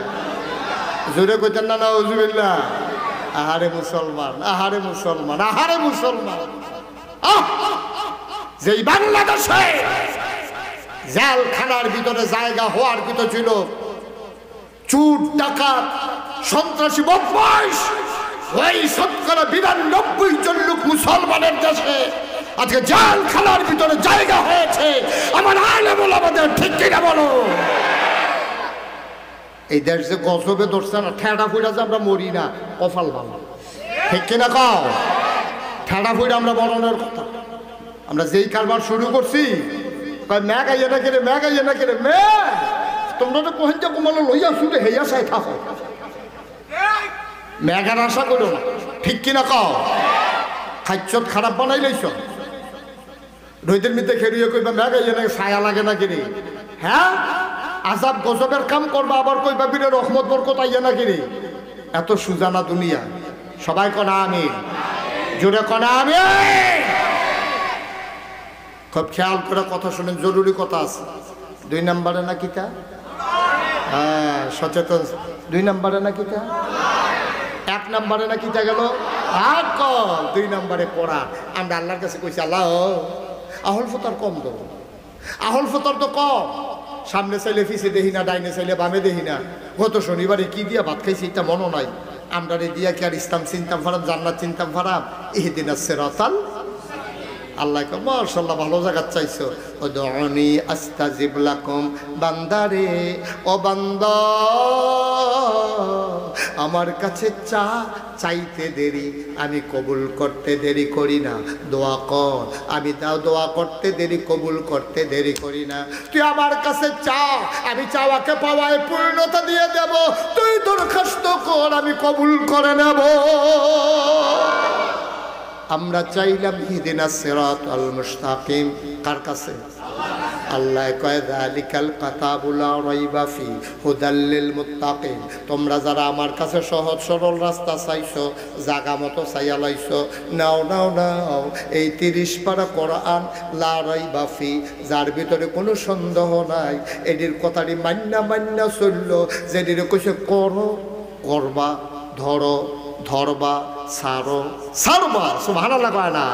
জোরে কইতেন না উজুবিল্লাহ। আহারে মুসলমান, আহারে মুসলমান, আহারে মুসলমান, যেই বাংলাদেশে জেলখানার ভিতরে জায়গা হওয়ার কথা ছিল, চুর ডাকাত সন্ত্রাসী বদমাইশ, ওই 92 জন লোক মুসলমানের দেশে আজকে জেলখানার ভিতরে জায়গা হয়েছে। আমার আলেম ওলামাদের ঠিক কিনা বলো? এই দেশ যে গজবে ধরছে না, ঠেড়া ফুড়া যে আমরা মরি না, কপাল ভালো, ঠিক কিনা কও? ঠেড়া ফুড়া আমরা মরণের কথা। আমরা যেই কারবার শুরু করছি, ম্যাগ আইয়া না কেড়ে, ম্যাগ আইয়া না কেড়ে, ম্যাগ তোমরা তো কোহেন কমালো লইয়া শুনে হেয়া চাই থাকো, ম্যাগার আশা করো না, ঠিক কিনা কও? খাইছত খারাপ বানাই লাইছ, রইদের মিতে খেরিয়ে কইবা ম্যাগ আইয়া না, ছায়া লাগে না কিনি, হ্যাঁ আজাব গজবের কাম করবা, আবার কইবা বীরে রহমত বরকত আইয়া না কিনি। এত সুজানা দুনিয়া, সবাই কনা আমি, জোরে কনা আমি। খুব খেয়াল করে কথা শুনেন, জরুরি কথা আছে। 2 নম্বরে না কিতা, হ্যাঁ সচেতন 2 নম্বরে না কিতা 1 নম্বরে না কিতা গেল আকল 2 নম্বরে কোরআন আমরা আল্লাহর কাছে কইছি আল্লাহ আহল ফতর কম দাও আহল ফতর তো কম সামনে চাইলে পিছে দেখি না ডাইনে চাইলে বামে দেখি না গত শনিবারে কি দিয়া ভাত খাইছি এটা মনে নাই আমরা রে দিয়া কি আর ইসলাম চিন্তাম ফারাম জান্নাত চিন্তাম ফারাম ইহদিনাস সিরাতাল আল্লাহ কয় মাশাআল্লাহ ভালো জায়গা চাইছো উদউনি আস্তাজিব লাকুম বান্দারে ও বান্দা আমার কাছে চাইতে দেরি আমি কবুল করতে দেরি করি না দোয়া কর আমি তাও দোয়া করতে দেরি কবুল করতে দেরি করি না তুই আমার কাছে চা আমি চাওয়াকে পাওয়ায় পূর্ণতা দিয়ে দেব তুই দরখাস্ত কর আমি কবুল করে নেব আমরা চাইলাম ইহদিনাস সিরাতাল মুস্তাকিম কার কাছে আল্লাহ কয় যালিকাল কিতাবুল লা রাইবা ফি হুদাল লিল মুত্তাকিন তোমরা যারা আমার কাছে সহজ সরল রাস্তা চাইছো জায়গা মতো চাইয়া লাইছো নাও নাও নাও এই 30 পারা কোরআন লা রাইবা ফি যার ভিতরে কোনো সন্দেহ নাই এটির কথাটি মান্না চললো যেটির কইছে করো করবা ধরো ধরবা ছাড়ো ছাড়বা সুবহানাল্লাহ কয় না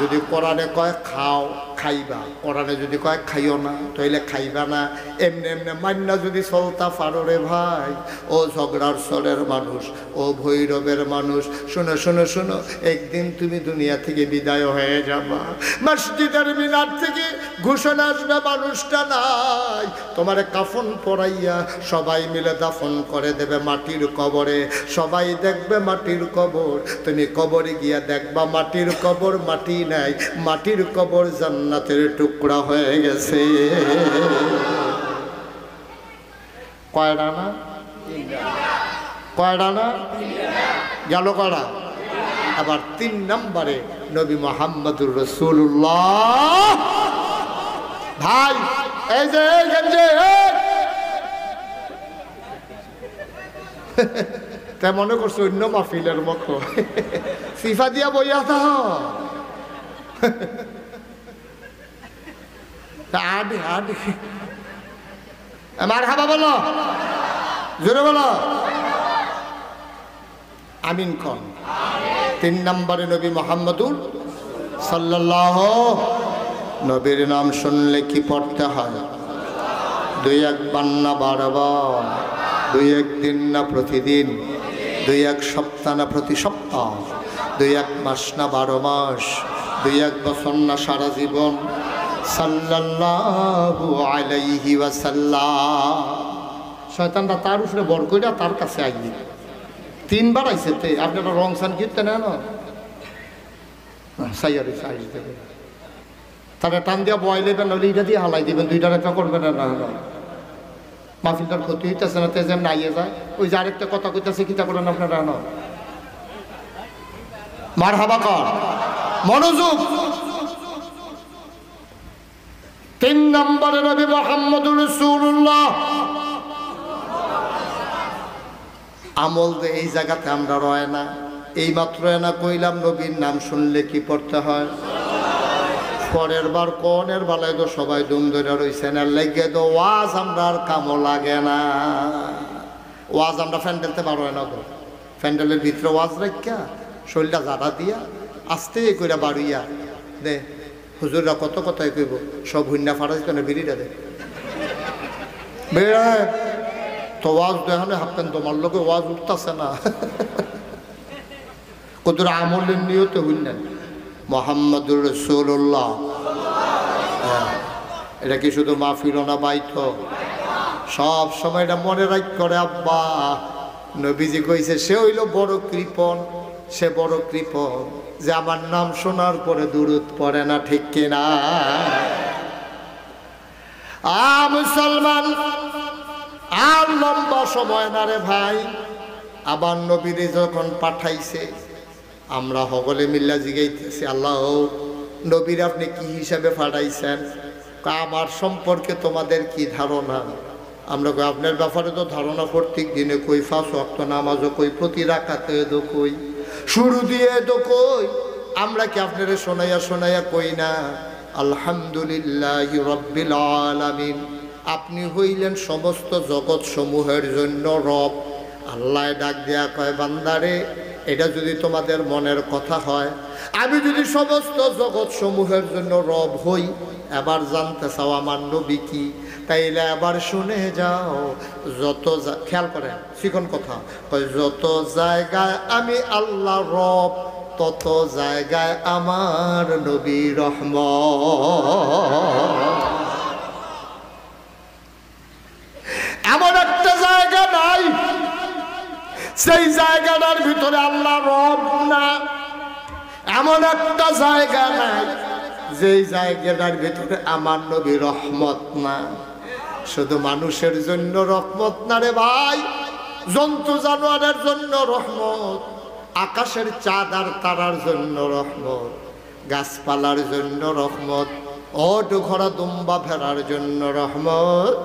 যদি কোরআনে কয় খাও খাইবা কোরআনে যদি কয় খাইও না তাইলে খাইবা না এমনি এমনি মান্না যদি চলতা পারো রে ভাই ও ঝগড়ার সরের মানুষ ও ভৈরবের মানুষ শোনো শোনো শোনো একদিন তুমি দুনিয়া থেকে বিদায় হয়ে যাবা মসজিদের মিনার থেকে ঘোষণা আসবে মানুষটা নাই তোমারে কাফন পরাইয়া সবাই মিলে দাফন করে দেবে মাটির কবরে সবাই দেখবে মাটির কবর তুমি কবরে গিয়া দেখবা মাটির কবর মাটি নাই মাটির কবর জান্নাতের টুকরা হয়ে গেছে কয়টা না কয়টা না গেল কয়টা আবার 3 নম্বরে নবী মুহাম্মদুর রাসূলুল্লাহ ভাই এই যে তাই মনে করছো অন্য মাহফিলের মতো সিফা দিয়া বইয়া থাও মারহাবা বলো জোরে বলো আমিন কোন 3 নম্বরে নবী মুহাম্মদুর সাল্লাল্লাহু নবীর নাম শুনলে কি পড়তে হয় 2-1 বার না 12 বার 2-1 দিন না প্রতিদিন 2-1 সপ্তাহ না প্রতি সপ্তাহ 2-1 মাস না 12 মাস 2-1 বছর না সারা জীবন সাল্লাল্লাহু আলাইহি ওয়াসাল্লাম শয়তানটা তার উপরে বর কইরা তার কাছে আইলি 3 বার আইছে তে আপনারা রং সান কীর্তন না সাইয়ারে সাইজ দেবে তারা টান দিয়া বয় নেবেন নইলে এটা দিয়ে হালাই দিবেন 2টা একটা করবেন না মাহফিলটার ক্ষতি হইতেছে না তে যেমন আইয়ে যায় ওই যে আরেকটা কথা কইতেছে কিতা করেন আপনারা না মারহাবা কর মনোযোগ 3 নম্বরে নবী মুহাম্মদুর রাসূলুল্লাহ আমল দে এই জায়গাতে আমরা রয় না এই মাত্র না কইলাম নবীর নাম শুনলে কি পড়তে হয় পরের বার কোনের বেলায় তো সবাই দুম ধরে রইছেন আর লেগে তো ওয়াজ আমরা আর কামও লাগে না ওয়াজ আমরা ফ্যান্ডেলতে পারো না তো ফ্যান্ডেলের ভিতরে ওয়াজ রাখা শরীরটা জাদা দিয়া আস্তে কইরা বাড়ুইয়া দে হুজুররা কত কথাই কইব সব হুন্না ফারাজ কেন বিড়িটা দে বেড়া তো ওয়াজ দেখানে হাঁপতেন তোমার লোকে ওয়াজ উঠতেছে না কত আমলের নিয়তে হুন্নেন মুহাম্মদুর রাসূলুল্লাহ এটা কি শুধু মাহফিল না বাইত সব সময় এটা মনে রাখ করে আব্বা নবীজি কইছে সে হইল বড় কৃপণ সে বড় কৃপণ যে আমার নাম শোনার পরে দুরূদ পড়ে না ঠিক কিনা মুসলমান আর লম্বা সময় না রে ভাই আবার নবীরে যখন পাঠাইছে আমরা সকলে মিল্লা জিগাইতেছি আল্লাহ নবীর আপনি কি হিসাবে পাঠাইছেন আমার সম্পর্কে তোমাদের কি ধারণা আমরা কই আপনার ব্যাপারে তো ধারণা প্রত্যেক দিনে কই 5 ওয়াক্ত নামাজও কই প্রতি রাকাতে তো কই শুরু দিয়ে তো কই আমরা কি আপনারে শোনাইয়া কই না আলহামদুলিল্লাহি রাব্বিল আলামিন আপনি হইলেন সমস্ত জগৎ সমূহের জন্য রব আল্লাহ ডাক দিয়া কয়, বান্দারে, এটা যদি তোমাদের মনের কথা হয়, আমি যদি সমস্ত জগৎ সমূহের জন্য রব হই, এবার জানতে চাও আমার নবী কি, তাইলে এবার শুনে যাও। যত খেয়াল করেন, শিখন কথা, যত জায়গায় আমি আল্লাহ রব, তত জায়গায় আমার নবী রহমত। এমন একটা জায়গা নাই সেই জায়গাটার ভিতরে আল্লাহ রব না। এমন একটা জায়গা নাই যেই জায়গাটার ভিতরে আমার নবী রহমত না। শুধু মানুষের জন্য রহমত না রে ভাই, জন্তু জানোয়ারের জন্য রহমত, আকাশের চাঁদ আর তারার জন্য রহমত, গাছপালার জন্য রহমত, ওট ঘোড়া দুম্বা ভেড়ার জন্য রহমত।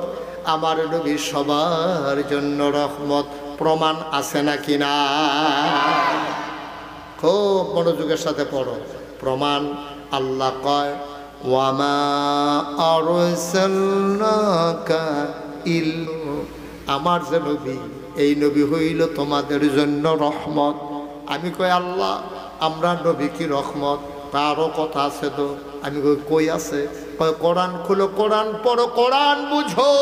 আমার নবী সবার জন্য রহমত। প্রমাণ আছে নাকি না? খুব মনোযোগের সাথে পড়ো। প্রমাণ আল্লাহ কয়, ওয়ামা আরসালনাকা ইল্লা, আমার যে নবী, এই নবী হইল তোমাদের জন্য রহমত। আমি কই আল্লাহ, আমরা নবী কি রহমত? তারও কথা আছে তো। আমি কই আছে? কয় কোরআন খুলো, কোরআন পড়ো, কোরআন বুঝো।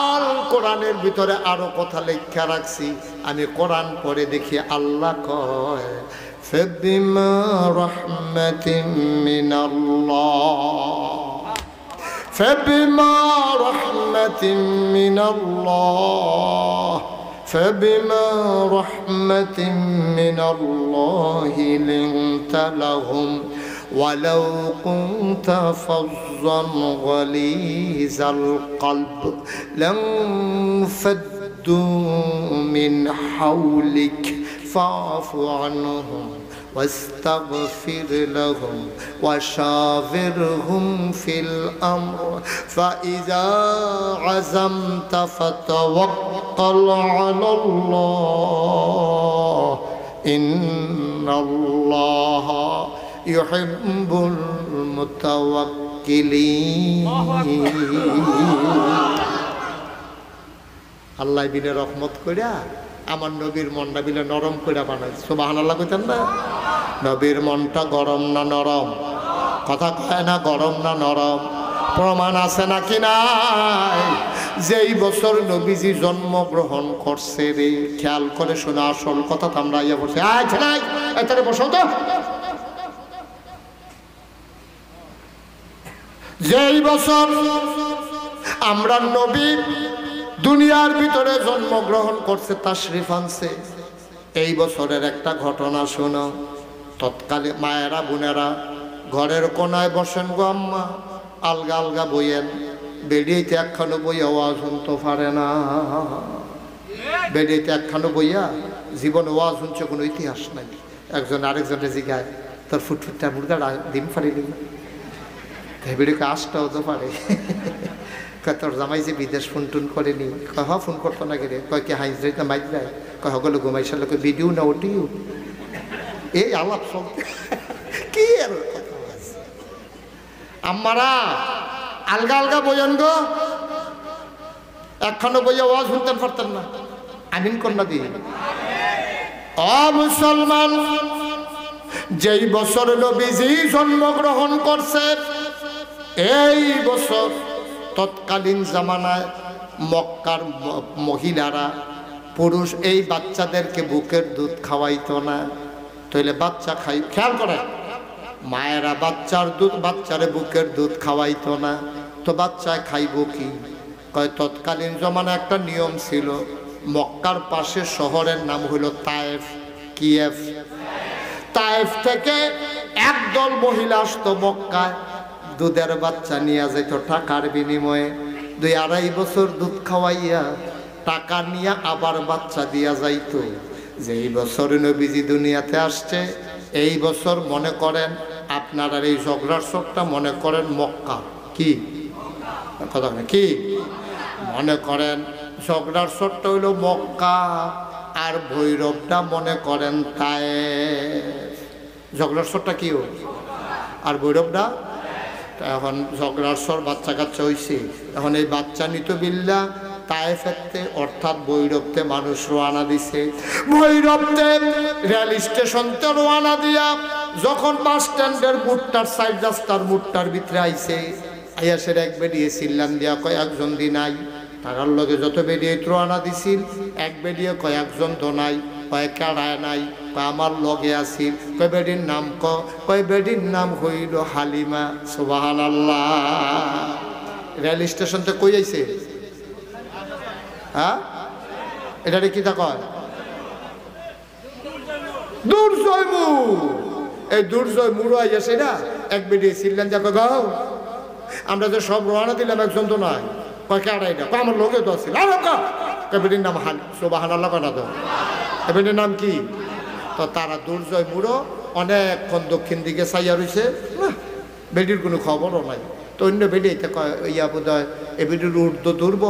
আর কোরআনের ভিতরে আরো কথা লেখা রাখছি, আমি কোরআন পড়ে দেখি আল্লাহ কয়, ফাবিমা রাহমাতিন মিনাল্লাহ, ফাবিমা রাহমাতিন মিনাল্লাহ, ফাবিমা রাহমাতিন মিনাল্লাহি লিনতা লাহুম ولو كنت فظا غليظ القلب لانفضوا من حولك فاعف عنهم واستغفر لهم وشاورهم في الأمر فإذا عزمت فتوكل على الله إن الله ইউহিব্বুল মুতাওয়াক্কিলিন। আল্লাহ বিনে রহমত কইরা আমার নবীর মনটা বিলে নরম কইরা বানাইছে। সুবহানাল্লাহ কইতেন না? নবীর মনটা গরম না নরম? কথা কয় না, গরম না নরম? প্রমাণ আছে নাকি নাই? যেই বছর নবীজি জন্মগ্রহণ করছে রে, খেয়াল করে শোনা, আসল কথা তো আমরা ইয়া বলছি। আচ্ছা নাই এটারে বসো তো। যেই বছর আমরা নবী দুনিয়ার ভিতরে জন্মগ্রহণ করছে, তাশরিফ আনছে, এই বছরের একটা ঘটনা শোনো। তৎকালে মায়েরা বোনেরা ঘরের কোনায় বসেন গো আম্মা, আলগা আলগা বইয়েন, বেডিয়েতে একখানো বই ওয়াজ শুনতে পারে না। বেডিয়েতে একখানো বইয়া জীবনে ওয়াজ শুনছে, কোনো ইতিহাস নাই। একজন আরেকজনের জিগায়, তোর ফুটফুটটা মুরগাটা ডিম ফাড়িলি না? বেড়িকে আসটা হতে পারে। তোর জামাই যে বিদেশ ফোন টুন করেনি? কয় হ, ফোন করতো না গেলে। কয় কি হাইজ না মাইক যায়? কয় হগলো ঘুমাইসাল, ভিডিও না ওটিও। এই আলাপ চলতে কি আর কথা আছে। আমারা আলগা আলগা বইয়েন গো, একখানো বইয়া ওয়াজ শুনতেন পারতেন না? আমিন কন্যা দিয়ে অ মুসলমান, যেই বছর নবীজি জন্মগ্রহণ করছে, এই বছর তৎকালীন জামানায় মক্কার মহিলারা, পুরুষ এই বাচ্চাদেরকে বুকের দুধ খাওয়াইতো না। তাহলে বাচ্চা খাই, খেয়াল করে, মায়েরা বাচ্চার দুধ, বাচ্চারে বুকের দুধ খাওয়াইতো না, তো বাচ্চায় খাইব কি? কয় তৎকালীন জমানায় একটা নিয়ম ছিল। মক্কার পাশে শহরের নাম হলো তায়েফ। কিয়েফ। তায়েফ থেকে একদল মহিলা আসতো মক্কায়, দুধের বাচ্চা নিয়ে যেত টাকার বিনিময়ে। 2-2.5 বছর দুধ খাওয়াইয়া টাকা নিয়ে আবার বাচ্চা দিয়া যাইতো। যেই বছর নবীজি দুনিয়াতে আসছে, এই বছর মনে করেন আপনারা এই ঝগড়ার চোখটা মনে করেন মক্কা। কি কথা কি মনে করেন? ঝগড়ার চোখটা হইল মক্কা, আর ভৈরবটা মনে করেন তায়েফ। ঝগড়ার চোখটা কি হল, আর ভৈরবটা? এখন ঝগড়ার স্বর বাচ্চা কাচ্চা হয়েছে, এখন এই বাচ্চা নিত বিল্লা তায়েফেতে অর্থাৎ ভৈরবতে মানুষ রওনা দিছে। ভৈরবতে রেল স্টেশনতে রওনা দিয়া যখন বাস স্ট্যান্ডের মুটটার সাইড রাস্তার মুটটার ভিতরে আইছে, আয়াসের এক বেরিয়ে চিল্লান দিয়া কয় একজন দি নাই। তারার লগে যত বেরিয়ে রওনা দিছিল এক বেরিয়ে কয়েকজন তো নাই, কয় কেড়ায় নাই, কয় আমার লগে আসিল। কয় বেডির নাম কয় বেডির নাম হইল হালিমা। সুবহানাল্লাহ। রেল স্টেশনতে কই আইছে? হ্যাঁ, এটারে কি তা কয়? দুর্জয় মুড়। এই দুর্জয় মুড় আইয়াছে না, এক বেরিয়ে চিল্লান যা গাও আমরা যে সব রওনা দিলাম একজন তো নাই। কয় কেড়াই না, কয় আমার লোকে তো আসছিল। কয় বেডির নাম সুবহানাল্লাহ কয় না তো, বেডির নাম কি? তো তারা দুর্জয় মুড়ো অনেকক্ষণ দক্ষিণ দিকে চাইয়া রয়েছে, না বেডির কোনো খবরও নাই। তো অন্য বেডি এটা কয় ইয়া বোধ হয় এ বেডির উর্ধ দুর্ব,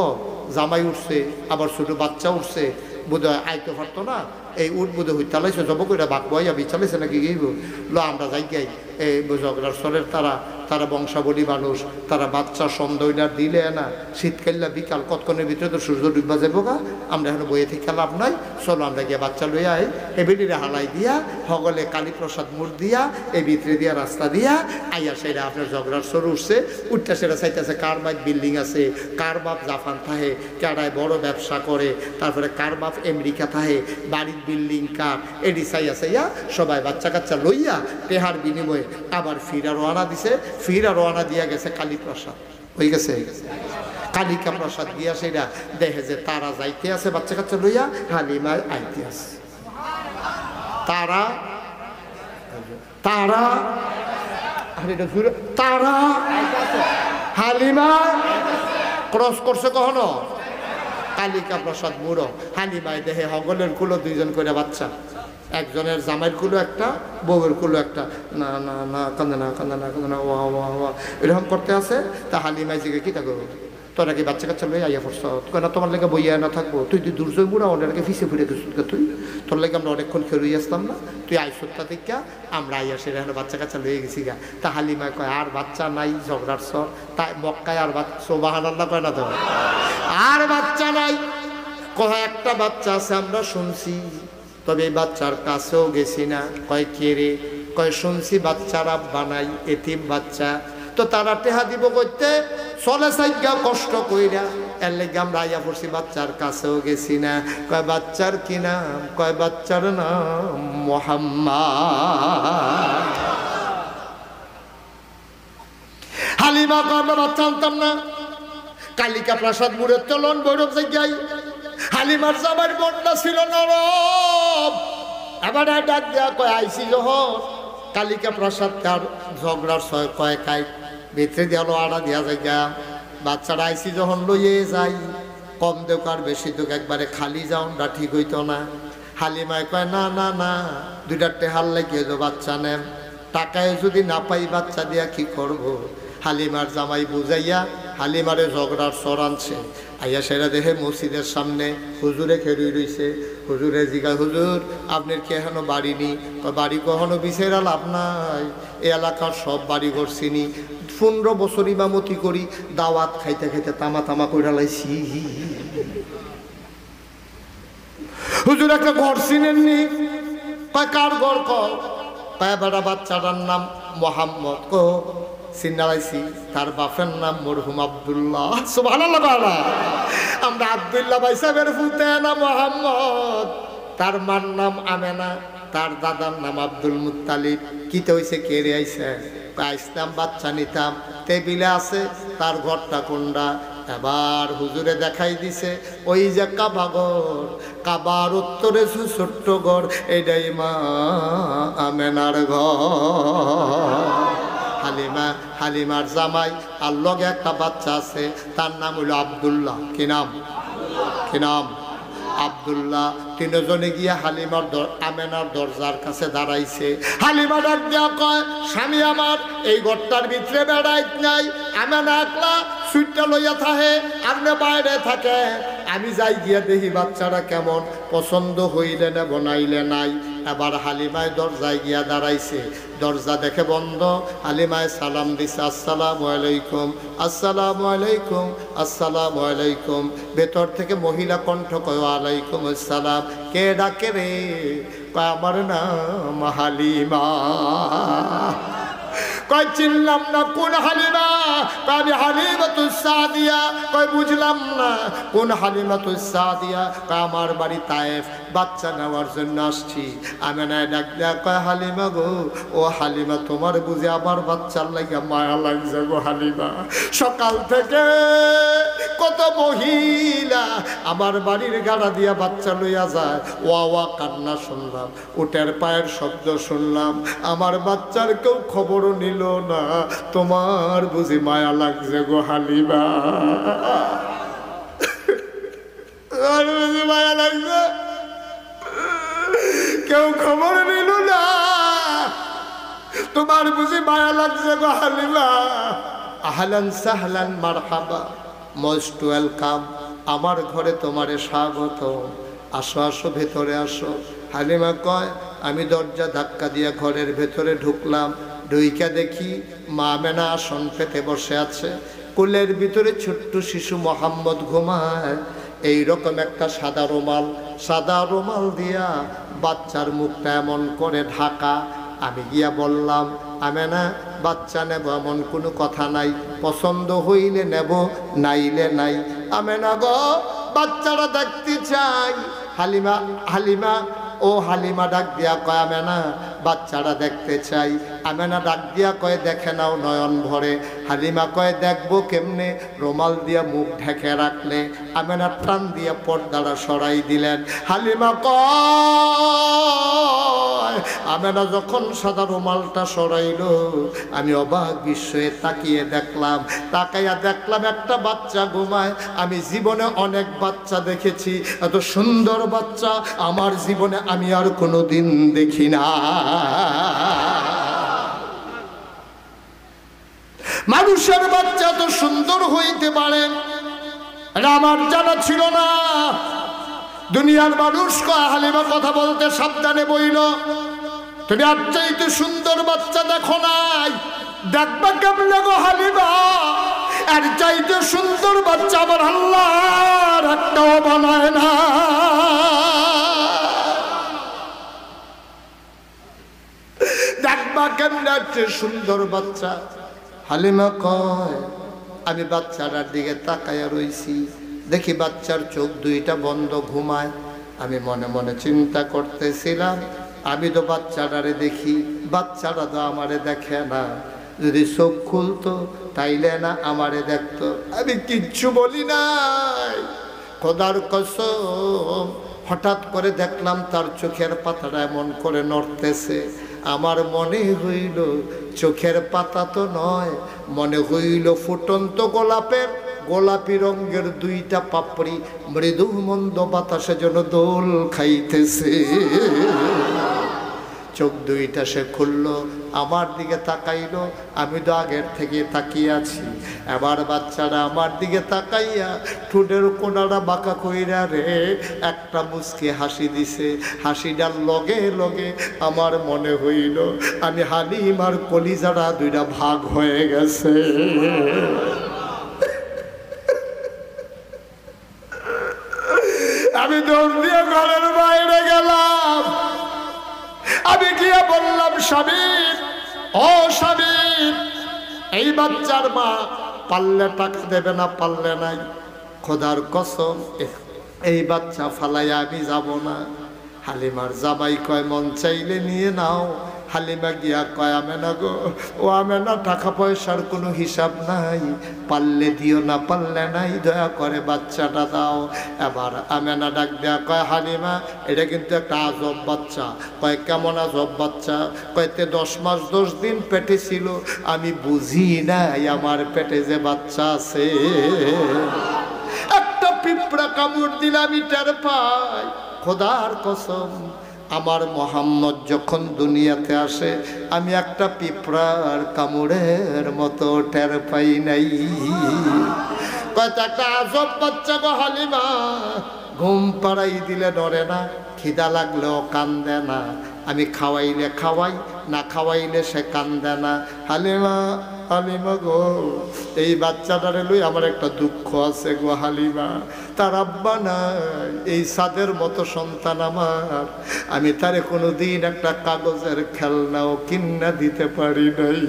জামাই উঠছে আবার ছোটো বাচ্চা উঠছে, বোধ হয় আইতে পারতো না, এই উঠ বোধ হই চালাইছে জব করে বাঘ বইয়া চালাইছে নাকি গিয়েব লো আমরা যাই গাই এই ঝগড়ার সরের তারা বংশাবলী মানুষ, তারা বাচ্চা সন্দেহটার দিলে না শীতকাল্লা বিকাল কতক্ষণের ভিতরে তো সূর্য ডুববা যাবো গা, আমরা এখন বইয়ে থেকে লাভ নাই, চলো আমরা গিয়ে বাচ্চা লইয়া আই। এ বেডিরে হালাই দিয়া হগলে কালীপ্রসাদ মুড় দিয়া এই ভিতরে দিয়া রাস্তা দিয়া আইয়া সেটা আপনার ঝগড়ার সর উঠছে, উঠটা সেটা চাইতেছে কার বাপ বিল্ডিং আছে, কার বাপ জাপান থাহে, কারায় বড় ব্যবসা করে, তারপরে কার বাপ আমেরিকা থাহে, বাড়ির বিল্ডিং কার, এডি চাইয়া চাইয়া সবাই বাচ্চা কাচ্চা লইয়া টেহার বিনিময়ে আবার ফিরা রওনা দিছে। ফিরা রওনা দিয়া গেছে কালীপ্রসাদ, হয়ে গেছে কালিকা প্রসাদ দিয়া সেটা দেখে যে তারা যাইতে আছে বাচ্চা কাচ্চা লইয়া, হালিমা আইতে আছে। তারা তারা তারা হালিমা ক্রস করছে কখনো? কালিকা প্রসাদ মুড়ো হালিমায় দেহে হগলের কুলো দুইজন করে বাচ্চা, একজনের জামাইয়ের কুলো একটা, বউয়ের কুলো একটা, না না না কান্দে না কান্দে না কান্দে না ওয়া ওয়া ওয়া এরকম করতে আছে। তা হালিমায় জিগে কি থাকো তোরা কি বাচ্চা কাচ্চা লই আইয়া পড়ছ, না তোমার লেগে বইয়া না থাকবো, তুই তুই দুর্জয় বুড়া ওনাকে ফিসে ফিরে গেছিস তুই, তোর লেগে আমরা অনেকক্ষণ খেয়ে আসতাম না, তুই আইসত্তা থেকে আমরা আইয়া সেটা বাচ্চা কাচ্চা লয়ে গেছি গা। তা হালিমায় কয় আর বাচ্চা নাই ঝগড়ার সর, তাই মক্কায় আর বাচ্চা সুবহানাল্লাহ কয় না তো, আর বাচ্চা নাই, কয় একটা বাচ্চা আছে আমরা শুনছি, তবে এই বাচ্চার কাছেও গেছি না। কয় কে রে? কয় শুনছি বাচ্চারা বানাই এতিম বাচ্চা, তো তারা টেহা দিব করতে চলে সাইগা কষ্ট কইরা, এর লেগে আমরা আইয়া পড়ছি, বাচ্চার কাছেও গেছি না। কয় বাচ্চার কি নাম? কয় বাচ্চার নাম মুহাম্মদ। হালিমা কয় আমরা বাচ্চা আনতাম না, কালিকা প্রসাদ মুড়ের চলন বৈরব যাই। হালিমার জামার বন্যা ছিল নরম, আবার ডাক দেয়া কয় আইসি যখন কালিকা প্রসাদ তার ঝগড়ার ছয় কয় খাই ভিতরে দিয়ালো আড়া দিয়া যাইগা, বাচ্চারা আইসি যখন লইয়ে যাই কম দেখ আর বেশি দেখ, একবারে খালি যাওনটা ঠিক হইতো না। হালিমায় কয় না না না, দুইটা টেহার লেগে বাচ্চা নেন, টাকায় যদি না পাই বাচ্চা দিয়া কি করব। হালিমার জামাই বুঝাইয়া হালিমারে ঝগড়ার সর আনছে, আইয়া সেরা দেখে মসজিদের সামনে হুজুরে খেরুই রইছে। হুজুরে জিগা হুজুর আপনার কি এখনো বাড়ি নি? বাড়ি কখনো বিছেরা লাভ নাই, এ এলাকার সব বাড়ি ঘর চিনি, 15 বছর ইমামতি করি, দাওয়াত খাইতে খাইতে তামা তামা কইরা লাইছি। হুজুর একটা ঘর চিনেননি? কয় কার ঘর? কয় বেড়া বাচ্চাটার নাম মোহাম্মদ। কো চিনাইছি, তার বাপের নাম মরহুম আব্দুল্লাহ। সুবহানাল্লাহ। আমরা আব্দুল্লাহ ভাই সাহেবের ফুতে না মোহাম্মদ, তার মার নাম আমেনা, তার দাদার নাম আব্দুল মুত্তালিব। কিতে হইছে কে রে আইছে? আইসলাম বাচ্চা নিতাম, টেবিলে আছে, তার ঘরটা কোনটা? এবার হুজুরে দেখাই দিছে ওই যে কাবাঘর, কাবার উত্তরে ছোট্ট ঘর, এইটাই মা আমেনার ঘর। হালিমার জামাই আর লগে একটা বাচ্চা আছে, তার নাম হইল আব্দুল্লাহ। কি নাম? কি নাম? আব্দুল্লাহ। তিনজনে গিয়ে হালিমার আমেনার দরজার কাছে দাঁড়াইছে। হালিমা ডাক দিয়া কয় স্বামী আমার এই ঘরটার ভিতরে বেড়াইত নাই, আমেনা একলা সুইটটা লইয়া থাহে, আপনি বাইরে থাকে, আমি যাই গিয়া দেখি বাচ্চারা কেমন, পছন্দ হইলে না বনাইলে নাই। এবার হালিমায় দরজায় গিয়া দাঁড়াইছে, দরজা দেখে বন্ধ। হালিমায় সালাম দিছে, আসসালামু আলাইকুম, আসসালামু আলাইকুম, আসসালামু আলাইকুম। ভেতর থেকে মহিলা কণ্ঠ কয়, ওয়ালাইকুম আসসালাম। কে ডাকে রে? কয় আমার নাম হালিমা। কয় চিনলাম না, কোন হালিমা? কয় আমি হালিমাতুস সাদিয়া। কয় বুঝলাম না, কোন হালিমাতুস সাদিয়া? কয় আমার বাড়ি তায়েফ, বাচ্চা নেওয়ার জন্য আসছি। আমেনায় ডাক দেয়া কয়, হালিমা গো, ও হালিমা তোমার বুঝে আমার বাচ্চার লাগে মায়া লাগছে গো হালিমা। সকাল থেকে কত মহিলা আমার বাড়ির গাড়া দিয়া বাচ্চা লইয়া যায়, ওয়া ওয়া কান্না শুনলাম, উটের পায়ের শব্দ শুনলাম, আমার বাচ্চার কেউ খবরও নিল না। তোমার বুঝি মায়া লাগছে গো হালিমা, তোমার বুঝি মায়া লাগছে, কেউ খবর নিল না। তোমার বুঝি মায়া লাগছে গো হালিমা। আহলান সাহলান মারহাবা, মোস্ট ওয়েলকাম, আমার ঘরে তোমারে স্বাগত, আসো আসো ভেতরে আসো। হালিমা কয়, আমি দরজা ধাক্কা দিয়া ঘরের ভেতরে ঢুকলাম, ঢুইকা দেখি মা আমেনা আসন পেতে বসে আছে, কোলের ভিতরে ছোট্ট শিশু মোহাম্মদ ঘুমায়। এইরকম একটা সাদা রুমাল দিয়া বাচ্চার মুখটা এমন করে ঢাকা। আমি গিয়া বললাম, আমেনা বাচ্চা নেব এমন কোনো কথা নাই, পছন্দ হইলে নেব, নাইলে নাই। আমেনা গো, বাচ্চারা দেখতে চাই। হালিমা ও হালিমা ডাক দিয়া কয়, আমেনা বাচ্চারা দেখতে চাই। আমেনা ডাক দিয়া কয়, দেখে নাও নয়ন ভরে। হালিমা কয়, দেখবো কেমনে? রুমাল দিয়া মুখ ঢেকে রাখলে। আমেনা টান দিয়া পর্দাটা সরাই দিলেন। হালিমা কয়, আমেনা যখন সাদা রুমালটা সরাইল, আমি অবাক বিস্ময়ে তাকাইয়া দেখলাম একটা বাচ্চা ঘুমায়। আমি জীবনে অনেক বাচ্চা দেখেছি, এত সুন্দর বাচ্চা আমার জীবনে আমি আর কোনোদিন দেখি না। মানুষের বাচ্চা এত সুন্দর হইতে পারে, এটা আমার জানা ছিল না। দুনিয়ার মানুষ কয়, হালিমা কথা বলতে সাবধানে বইল, তুমি আর চাইতে সুন্দর বাচ্চা দেখো নাই, দেখবা কেমনে গো হালিমা? আর চাইতে সুন্দর বাচ্চা আমার আল্লাহর একটাও বানায় না। দেখবা কেমনে একটা সুন্দর বাচ্চা। হালিমা কয়, আমি বাচ্চাটার দিকে তাকাইয়া রইছি, দেখি বাচ্চার চোখ দুইটা বন্ধ, ঘুমায়। আমি মনে মনে চিন্তা করতেছিলাম, আমি তো বাচ্চাটারে দেখি, বাচ্চাটা তো আমারে দেখে না, যদি চোখ খুলতো তাইলে না আমারে দেখতো। আমি কিচ্ছু বলি নাই, খোদার কসম। হঠাৎ করে দেখলাম তার চোখের পাতাটা এমন করে নড়তেছে। আমার মনে হইল চোখের পাতা তো নয়, মনে হইল ফুটন্ত গোলাপি রঙের দুইটা পাপড়ি মৃদু মন্দ বাতাসে যেন দোল খাইতেছে। চোখ দুইটা সে খুললো, আমার দিকে তাকাইলো। আমি তো আগের থেকে তাকিয়ে আছি। এবার বাচ্চারা আমার দিকে তাকাইয়া ঠোঁটের কোনারা বাঁকা কইরা রে একটা মুচকি হাসি দিছে। হাসিটার লগে লগে আমার মনে হইল আমি হালিমার কলিজারা দুইটা ভাগ হয়ে গেছে। আমি দৌড় দিয়ে ঘরের বাইরে গেলাম। আমি গিয়ে বললাম, স্বামী, ও স্বামী, এই বাচ্চার মা পারলে টাকা দেবে না, পারলে নাই। খোদার কসম, এই বাচ্চা ফালাইয়া আমি যাব না। হালিমার জামাই কয়, মন চাইলে নিয়ে নাও। হালিমা গিয়া কয়, আমেনা গো, ও আমেনা, টাকা পয়সার কোনো হিসাব নাই, পারলে দিও, না পারলে নাই, দয়া করে বাচ্চাটা দাও। এবার আমেনা ডাক দেয়া কয়, হালিমা, এটা কিন্তু একটা আজব বাচ্চা। কয়, কেমন আজব বাচ্চা? কয়তে 10 মাস 10 দিন পেটে ছিল, আমি বুঝি নাই আমার পেটে যে বাচ্চা আছে। একটা পিঁপড়া কামড় দিলে আমি টের পাই। খোদার কসম, আমার মোহাম্মদ যখন দুনিয়াতে আসে আমি একটা পিঁপড়ার কামড়ের মতো টের পাই নাই। কয়টা একটা আজব বাচ্চা গো হালিমা, ঘুম পাড়াই দিলে ডরে না, খিদা লাগলেও কান্দে না, আমি খাওয়াইলে খাওয়াই, না খাওয়াইলে সে কান্দে না। হালিমা, হালিমা গো, এই বাচ্চাটারে লই আমার একটা দুঃখ আছে গো হালিমা, তার আব্বা নাই, এই সাদের মতো সন্তান আমার, আমি তারে কোনোদিন একটা কাগজের খেলনাও কিনা দিতে পারি নাই।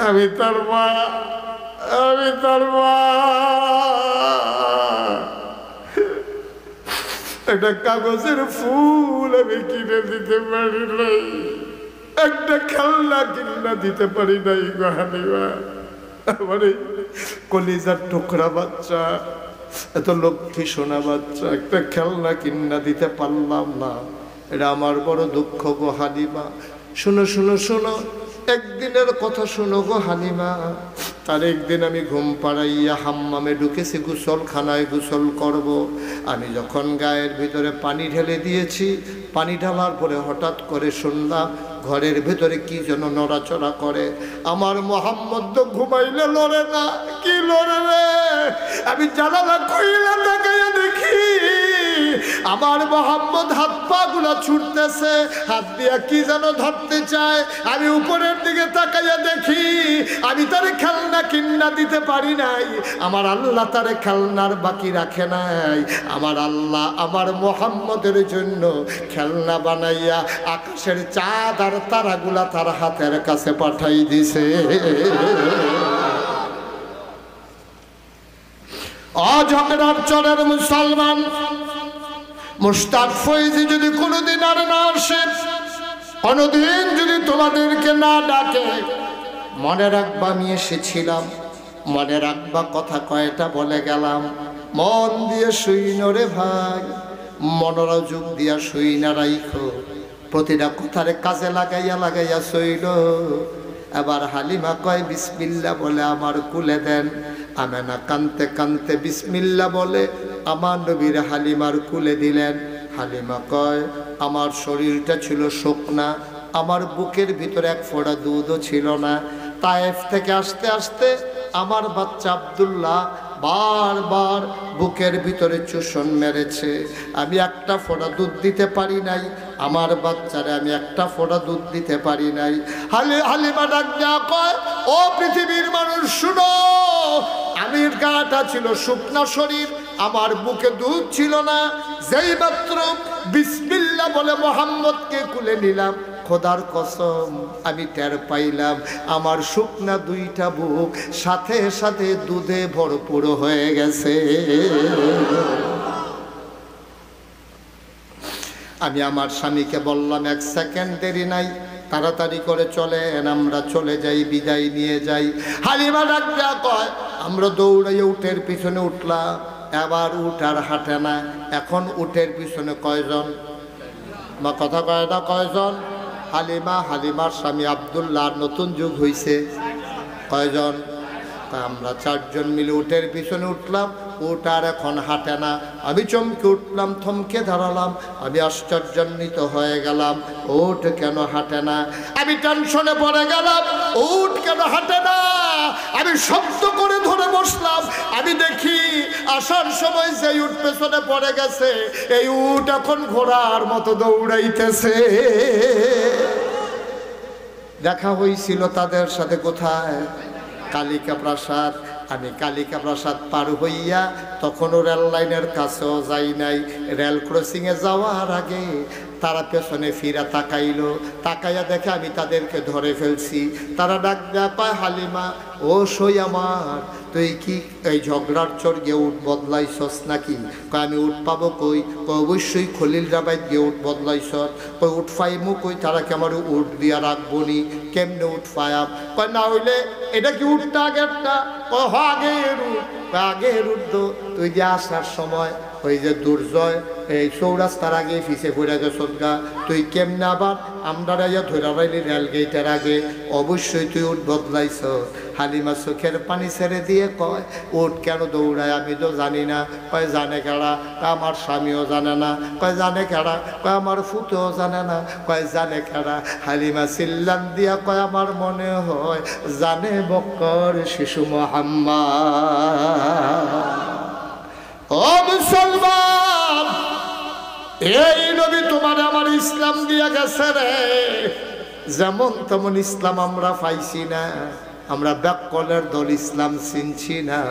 আমি তার মা, আমি তার মা, একটা কাগজের ফুল আমি কিনে দিতে পারি নাই, একটা খেলনা কিনা দিতে পারি নাই গো হালিমা। আমার এই কলিজার টুকরা বাচ্চা, এত লক্ষ্মী সোনা বাচ্চা, একটা খেলনা কিনা দিতে পারলাম না, এটা আমার বড় দুঃখ গো হালিমা। শুনো শুনো শুনো, একদিনের কথা শুনো গো হালিমা। তার একদিন আমি ঘুম পাড়াইয়া হাম্মামে ঢুকেছি, গোসলখানায় গোসল করব। আমি যখন গায়ের ভিতরে পানি ঢেলে দিয়েছি, পানি ঢালার পরে হঠাৎ করে শুনলাম ঘরের ভিতরে কি যেন নড়াচড়া করে। আমার মোহাম্মদ তো ঘুমাইলে লড়ে না, কি লড়ে রে? আমি জানালা খুইলা তাকাইয়া দেখি আমার মোহাম্মদ হাত পা গুলা ছুটতেছে, হাত দিয়া কি যেন ধরতে চায়। আমি উপরের দিকে তাকাইয়া দেখি আমি তারে খেলনা কিনা দিতে পারি নাই। আমার আল্লাহ তারে খেলনার বাকি রাখে নাই। আমার আল্লাহ আমার মোহাম্মদের জন্য খেলনা বানাইয়া আকাশের চাঁদ আর তারাগুলা তার হাতের কাছে পাঠাই দিছে। অঝগড়ার চরের মুসলমান মুশতাক ফৈজি যদি কোনোদিন আর না আসে, কোনোদিন যদি তোমাদেরকে না ডাকে, মনে রাখবা আমি এসেছিলাম, মনে রাখবা কথা কয়টা বলে গেলাম। মন দিয়ে শুইন রে ভাই, মনোযোগ দিয়া শুইনা রাইখো, প্রতিটা কথারে কাজে লাগাইয়া লাগাইয়া শৈল। এবার হালিমা কয় বিসমিল্লা বলে আমার কুলে দেন। আমেনা কানতে কানতে বিসমিল্লা বলে আমার নবীর হালিমার কুলে দিলেন। হালিমা কয় আমার শরীরটা ছিল শুকনা, আমার বুকের ভিতরে এক ফোঁটা দুধও ছিল না। তায়েফ থেকে আসতে আসতে আমার বাচ্চা আব্দুল্লাহ বারবার বুকের ভিতরে চুষণ মেরেছে, আমি একটা ফোঁটা দুধ দিতে পারি নাই। আমার বাচ্চারে আমি একটা ফোঁটা দুধ দিতে পারি নাই। হালিমা ডাক দেয়া কয় ও পৃথিবীর মানুষ শুনো, আমির গাটা ছিল শুকনা শরীর, আমার বুকে দুধ ছিল না। যেই মাত্র বিসমিল্লাহ বলে মোহাম্মদকে কুলে নিলাম, খোদার কসম আমি টের পাইলাম আমার শুকনা দুইটা বুক সাথে সাথে দুধে ভরপুর হয়ে গেছে। আমি আমার স্বামীকে বললাম এক সেকেন্ড দেরি নাই, তাড়াতাড়ি করে চলেন, আমরা চলে যাই, বিদায় নিয়ে যাই। হালিমা ডাক দেয়া কয় আমরা দৌড়াইয়া উটের পিছনে উঠলাম। এবার উট আর হাঁটে না। এখন উটের পিছনে কয়জন বা কথা কয় না কয়জন? হালিমা, হালিমার স্বামী আব্দুল্লাহ, নতুন যুগ হইছে কয়জন? আমরা চারজন মিলে উটের পিছনে উঠলাম। উট আর এখন হাঁটে না। আমি চমকে উঠলাম, থমকে দাঁড়ালাম, আমি আশ্চর্যান্বিত হয়ে গেলাম। উট কেন হাঁটে না? আমি টেনশনে পড়ে গেলাম, উট কেন হাঁটে না? আমি শব্দ করে ধরে বসলাম। আমি দেখি আসার সময় যে উট পেছনে পড়ে গেছে, এই উট এখন ঘোড়ার মতো দৌড়াইতেছে। দেখা হয়েছিল তাদের সাথে কোথায়? কালিকা প্রাসাদ। আমি কালিকা প্রাসাদ পার হইয়া তখনও রেল লাইনের কাছেও যাই নাই। রেল ক্রসিংয়ে যাওয়ার আগে তারা পেছনে ফিরা তাকাইলো, তাকাইয়া দেখে আমি তাদেরকে ধরে ফেলছি। তারা ডাক দেয়া পায় হালিমা ও সই আমার, তুই কি এই ঝগড়ার চর গিয়ে উঠ বদলাইছস নাকি? কয় আমি উঠ পাবো কই? অবশ্যই খলিল রাবাই গিয়ে উঠ বদলাইছ। কই উঠ ফাইমু কই? তারা কি আমার উঠ দিয়া রাখবো নি? কেমনে উঠ ফায়াম? কয় না হইলে এটা কি উঠটা আগেরটা? কয় হ আগের উঠ। আগের উঠ তুই যে আসার সময় ওই যে দুর্জয় এই চৌরাস্তার আগে ফিসে পড়ে গেছ গা, তুই কেমনে আবার আমরা ধরা পাইলি রেল গেটের আগে? অবশ্যই তুই উঠ বদলাইছ। হালিমা চোখের পানি ছেড়ে দিয়ে কয় উঠ কেন দৌড়ায়? আমি তো জানি না। কয় জানে কেডা? আমার স্বামীও জানে না। কয় জানে কেডা? কয় আমার ফুতেও জানে না। কয় জানে কেডা? হালিমা চিল্লান দিয়া কয় আমার মনে হয় জানে বক্কর শিশু মোহাম্মদ। ও এই নবী তোমার আমার ইসলাম দিয়া গেছে রে, যেমন তেমন ইসলাম আমরা পাইছি না, আমরা ব্যাককলের দল ইসলাম চিনছি না।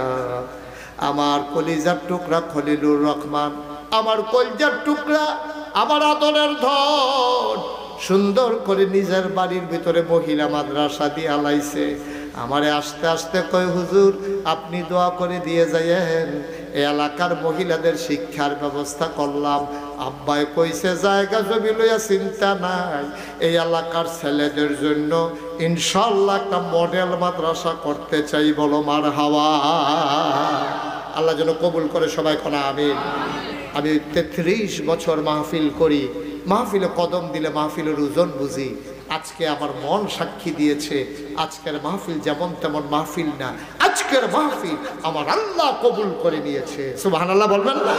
আমার কলিজার টুকরা খলিলুর রহমান, আমার কলিজার টুকরা, আমার আদরের ধন, সুন্দর করে নিজের বাড়ির ভিতরে মহিলা মাদ্রাসা দিয়ে আলাইছে। আমারে আস্তে আস্তে কয় হুজুর আপনি দোয়া করে দিয়ে যাইয়েন, এই এলাকার মহিলাদের শিক্ষার ব্যবস্থা করলাম। আব্বাই কইছে জায়গা জমি লইয়া চিন্তা নাই, এই এলাকার ছেলেদের জন্য ইনশাল্লাহ একটা মডেল মাদ্রাসা করতে চাই, বলো মারহাবা। আল্লাহ যেন কবুল করে, সবাই কোনা আমিন। আমি 33 বছর মাহফিল করি, মাহফিলে কদম দিলে মাহফিলের ওজন বুঝি। আজকে আমার মন সাক্ষী দিয়েছে, আজকের মাহফিল যেমন তেমন মাহফিল না, আজকের মাহফিল আমার আল্লাহ কবুল করে নিয়েছে। সুবহানাল্লাহ বলবেন না?